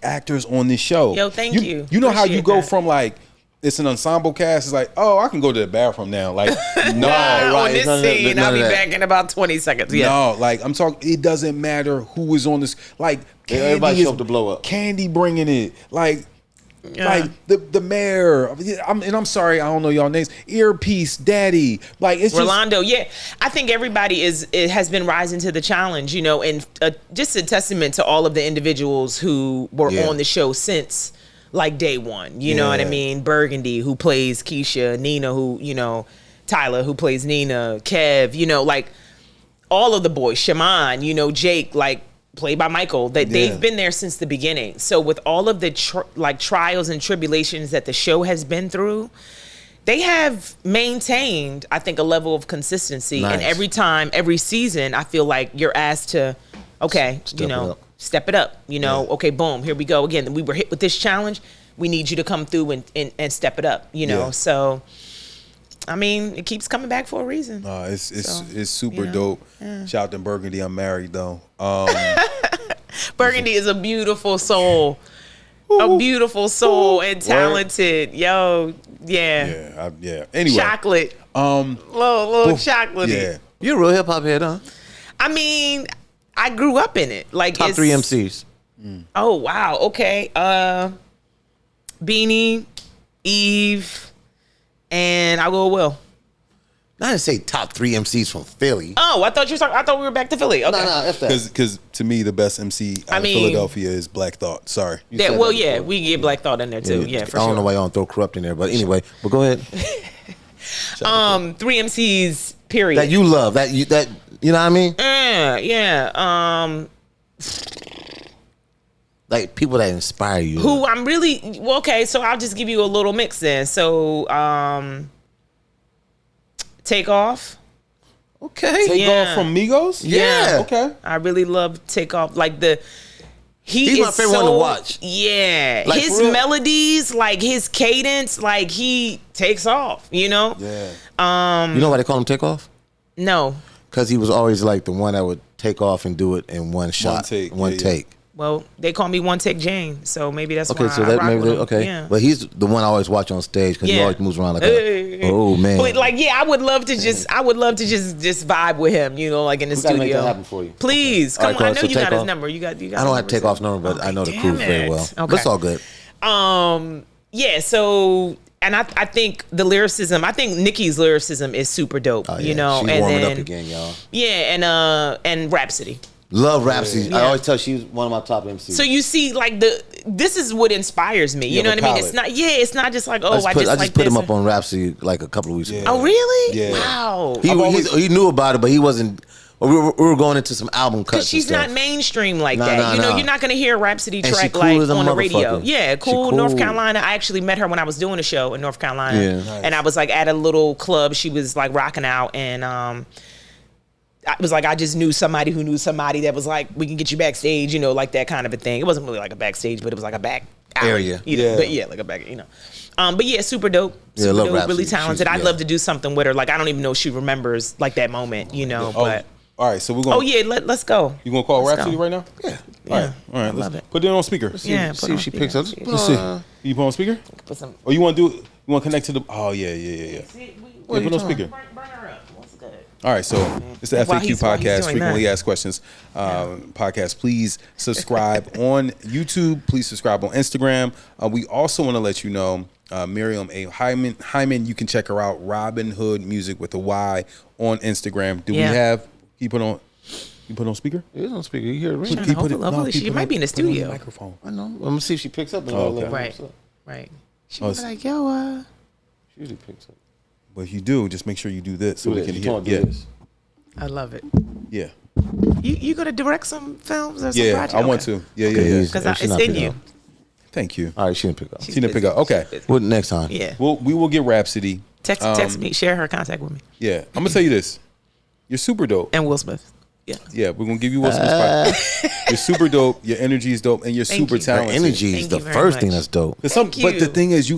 Speaker 1: actors on this show.
Speaker 2: Yo, thank you.
Speaker 1: You know how you go from like, it's an ensemble cast, it's like, oh, I can go to the bathroom now. Like, no,
Speaker 2: right. On this scene, I'll be back in about 20 seconds. Yeah.
Speaker 1: No, like, I'm talking, it doesn't matter who is on this. Like,
Speaker 3: everybody show up to blow up.
Speaker 1: Candy bringing it. Like, Like the mayor. I'm sorry, I don't know y'all names. Earpiece, Daddy. Like it's
Speaker 2: Rolando. Yeah, I think everybody has been rising to the challenge. And just a testament to all of the individuals who were on the show since like day one. You know what I mean? Birgundi, who plays Kiesha, Nina, who Tyla, who plays Nina, Kev. Like all of the boys, Shaman. Jake, like, played by Michael, that they've been there since the beginning. So with all of the trials and tribulations that the show has been through, they have maintained, I think, a level of consistency. Nice. And every season, I feel like you're asked to, step it up. Okay, boom, here we go again. We were hit with this challenge. We need you to come through and step it up. So. I mean, it keeps coming back for a reason.
Speaker 1: It's super dope. Yeah. Shout out to Birgundi. I'm married though.
Speaker 2: Birgundi is a beautiful soul, and talented. Yo, yeah.
Speaker 1: Anyway,
Speaker 2: chocolate. Little chocolate.
Speaker 3: Yeah, you're a real hip hop head, huh?
Speaker 2: I mean, I grew up in it. Like
Speaker 3: top 3 MCs.
Speaker 2: Oh wow. Okay. Beanie, Eve. And I'll go Will.
Speaker 3: I didn't say top 3 MCs from Philly.
Speaker 2: Oh, I thought we were back to Philly. Okay.
Speaker 3: No, F that.
Speaker 1: Because to me, the best MC out of Philadelphia is Black Thought. Sorry.
Speaker 2: We get Black Thought in there too. Yeah, for sure.
Speaker 3: I don't know why y'all don't throw Corrupt in there, but anyway, but go ahead.
Speaker 2: 3 MCs, period.
Speaker 3: That you love. That you know what I mean?
Speaker 2: Yeah.
Speaker 3: Like people that inspire you.
Speaker 2: Who I'm really okay. So I'll just give you a little mix then. So Takeoff.
Speaker 3: Okay.
Speaker 1: Takeoff from Migos.
Speaker 3: Yeah.
Speaker 1: Okay.
Speaker 2: I really love Takeoff. Like
Speaker 3: he's my favorite one to watch.
Speaker 2: Yeah. Like, his melodies, like his cadence, like he takes off.
Speaker 1: Yeah.
Speaker 3: You know why they call him Takeoff?
Speaker 2: No.
Speaker 3: Because he was always like the one that would take off and do it in one shot, one take.
Speaker 2: Well, they call me One Take Jane, so maybe that's why.
Speaker 3: So that maybe yeah. But he's the one I always watch on stage because he always moves around like oh man.
Speaker 2: But like I would love to just vibe with him, like in the studio.
Speaker 3: Make that happen for you.
Speaker 2: Please, come on. I know you got his number. You got.
Speaker 3: I don't have Takeoff's number, but I know the crew very well. Okay. But it's all good.
Speaker 2: Yeah. So. And I think the lyricism, I think Nicki's lyricism is super dope.
Speaker 3: Oh, yeah.
Speaker 2: She's
Speaker 3: and warming up again, y'all.
Speaker 2: Yeah, and Rhapsody.
Speaker 3: Love Rhapsody. Yeah. I always tell she's one of my top MCs.
Speaker 2: So you see, like this is what inspires me. You know what I mean? It's not. Yeah, it's not just like I just
Speaker 3: put him up on Rhapsody like a couple of weeks ago.
Speaker 2: Oh really?
Speaker 3: Yeah.
Speaker 2: Wow.
Speaker 3: He knew about it, but he wasn't. We were going into some album cuts.
Speaker 2: Because she's not mainstream like that.
Speaker 3: Nah.
Speaker 2: You're not going to hear a Rhapsody track like on the radio. Yeah, cool. North Carolina. I actually met her when I was doing a show in North Carolina. Yeah. Nice. And I was like at a little club. She was like rocking out. And I was like, I just knew somebody who knew somebody that was like, we can get you backstage, like that kind of a thing. It wasn't really like a backstage, but it was like a back
Speaker 3: area.
Speaker 2: But yeah, like a back, But yeah, super dope. Super dope, Rhapsody. Really talented. I'd love to do something with her. Like, I don't even know if she remembers like that moment, but.
Speaker 1: All right, so we're going.
Speaker 2: Oh yeah, let's go.
Speaker 1: You gonna call Rhapsody right now?
Speaker 3: Yeah.
Speaker 1: All right. Let's put it on speaker.
Speaker 3: See if she picks up.
Speaker 1: Let's see. You put on speaker? Or you want to do? You want to connect to the? Oh yeah. Put on speaker.
Speaker 2: Burn her up. What's good?
Speaker 1: All right, so it's the FAQ podcast, frequently asked questions podcast. Please subscribe on YouTube. Please subscribe on Instagram. We also want to let you know. Miriam A. Hyman, you can check her out. Robyn Hood Music with a Y on Instagram. Do we have? You put on speaker?
Speaker 3: It is on speaker. You hear it ring?
Speaker 2: Hopefully, she might be in the studio.
Speaker 1: Microphone.
Speaker 3: I know. I'm gonna see if she picks up.
Speaker 2: Right. She was like, yo.
Speaker 3: She usually picks up.
Speaker 1: But if you do, just make sure you do this so we can hear.
Speaker 3: Yes.
Speaker 2: I love it.
Speaker 1: Yeah.
Speaker 2: You gonna direct some films or some projects?
Speaker 1: I want to. Yeah.
Speaker 2: Because it's in you.
Speaker 1: Thank you.
Speaker 3: All right, she didn't pick up.
Speaker 1: She didn't pick up. Okay.
Speaker 3: What next time?
Speaker 2: Yeah.
Speaker 1: We will get Rhapsody.
Speaker 2: Text me. Share her contact with me.
Speaker 1: Yeah. I'm gonna tell you this. You're super dope.
Speaker 2: And Will Smith. Yeah.
Speaker 1: Yeah, we're gonna give you Will Smith's spot. You're super dope. Your energy is dope, and you're super talented.
Speaker 3: Your energy is the first thing that's dope.
Speaker 1: But the thing is,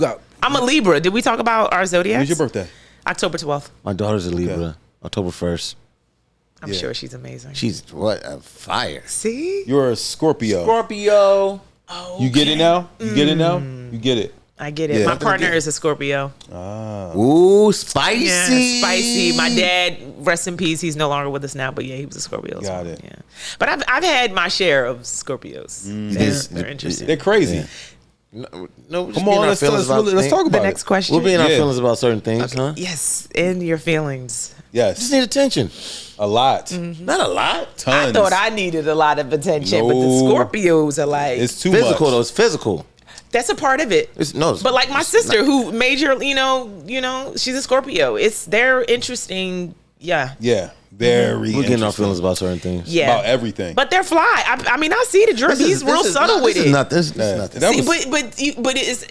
Speaker 2: I'm a Libra. Did we talk about our zodiacs?
Speaker 1: When's your birthday?
Speaker 2: October 12th.
Speaker 3: My daughter's a Libra. October 1st.
Speaker 2: I'm sure she's amazing.
Speaker 3: She's fire.
Speaker 2: See?
Speaker 1: You're a Scorpio.
Speaker 3: Oh.
Speaker 1: You get it now? You get it now? You get it.
Speaker 2: I get it. Yeah. My partner is a Scorpio.
Speaker 3: Ooh, spicy.
Speaker 2: Yeah, spicy. My dad, rest in peace. He's no longer with us now, but yeah, he was a Scorpio.
Speaker 1: Got it.
Speaker 2: Yeah. But I've had my share of Scorpios. They're interesting.
Speaker 1: They're crazy.
Speaker 3: No,
Speaker 1: Come on, let's talk about
Speaker 2: The next question.
Speaker 3: We'll be in our feelings about certain things, huh?
Speaker 2: Yes, in your feelings.
Speaker 1: Yes.
Speaker 3: Just need attention.
Speaker 1: A lot.
Speaker 3: Not a lot.
Speaker 1: Tons.
Speaker 2: I thought I needed a lot of attention, but the Scorpios are like
Speaker 1: It's too
Speaker 3: Physical
Speaker 1: much.
Speaker 3: though. It's physical.
Speaker 2: that's a part of it. But like my sister, who major, you know, she's a Scorpio. They're interesting. Yeah.
Speaker 1: Yeah. Very.
Speaker 3: We're getting our feelings about certain things.
Speaker 2: Yeah.
Speaker 1: About everything.
Speaker 2: But they're fly. I mean, I see the drip. He's real subtle with it.
Speaker 3: This is nothing.
Speaker 2: But it's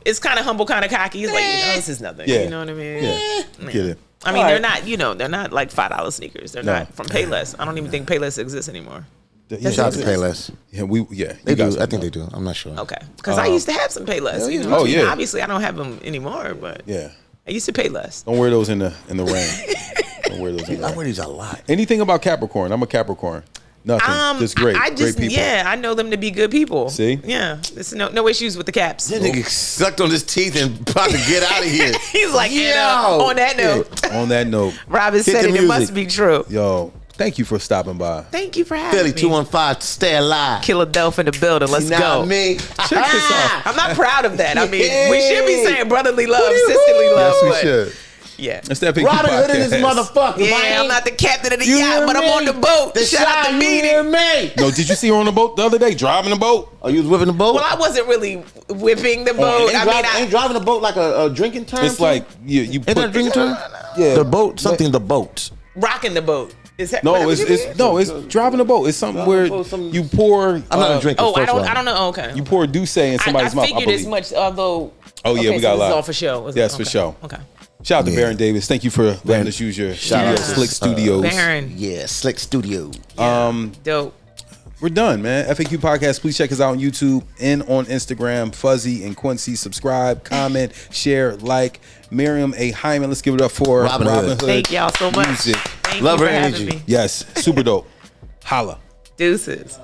Speaker 2: it's kind of humble, kind of cocky. He's like, this is nothing.
Speaker 1: Yeah.
Speaker 2: You know what I mean?
Speaker 1: Yeah. Get it.
Speaker 2: I mean, they're not, they're not like $5 sneakers. They're not from Payless. I don't even think Payless exists anymore.
Speaker 3: Shout out to Payless.
Speaker 1: Yeah,
Speaker 3: they do. I think they do. I'm not sure.
Speaker 2: Okay, because I used to have some Payless. You know? Obviously, I don't have them anymore, but I used to pay less.
Speaker 1: Don't wear those in the rain. Don't wear those in the rain.
Speaker 3: I wear these a lot.
Speaker 1: Anything about Capricorn? I'm a Capricorn. Nothing. Just great. Great people.
Speaker 2: I know them to be good people.
Speaker 1: See?
Speaker 2: Yeah. There's no issues with the Caps.
Speaker 3: That nigga sucked on his teeth and about to get out of here.
Speaker 2: He's like, on that note.
Speaker 1: On that note.
Speaker 2: Robyn said it must be true.
Speaker 1: Yo, thank you for stopping by.
Speaker 2: Thank you for having me.
Speaker 3: Philly 215, stay alive.
Speaker 2: Philadelphia in the building. Let's go.
Speaker 3: Me.
Speaker 1: Check this out.
Speaker 2: I'm not proud of that. I mean, we should be saying brotherly love, sisterly love.
Speaker 1: Yes, we should.
Speaker 2: Yeah.
Speaker 1: It's that
Speaker 3: Robyn Hood in this motherfucker.
Speaker 2: Yeah, I'm not the captain of the yacht, but I'm on the boat. Shout out to me.
Speaker 1: No, did you see her on the boat the other day, driving the boat?
Speaker 3: Oh, you was whipping the boat?
Speaker 2: Well, I wasn't really whipping the boat.
Speaker 3: Ain't driving the boat like a drinking term?
Speaker 1: It's like you put...
Speaker 3: Ain't that a drinking term? Yeah. The boat, the boat.
Speaker 2: Rocking the boat.
Speaker 1: It's driving the boat. It's something where you pour...
Speaker 3: I'm not a drinker.
Speaker 2: I don't know. Oh, okay.
Speaker 1: You pour Douce in somebody's mouth, I
Speaker 2: figured as much, although...
Speaker 1: Oh, yeah, we got a lot.
Speaker 2: This is all for show.
Speaker 1: Yes, for show.
Speaker 2: Okay.
Speaker 1: Shout out to Baron Davis. Thank you for letting us use your studio, Slick Studios.
Speaker 2: Baron.
Speaker 3: Yeah, Slick Studio.
Speaker 2: Dope.
Speaker 1: We're done, man. FAQ Podcast. Please check us out on YouTube and on Instagram. Fuzzy and Quincy. Subscribe, comment, share, like. Miriam A. Hyman. Let's give it up for
Speaker 3: Robyn Hood.
Speaker 2: Thank y'all so much.
Speaker 1: Music.
Speaker 2: Thank
Speaker 3: Love
Speaker 2: you
Speaker 3: her
Speaker 2: for
Speaker 3: energy.
Speaker 2: having me.
Speaker 1: Yes, super dope. Holla.
Speaker 2: Deuces.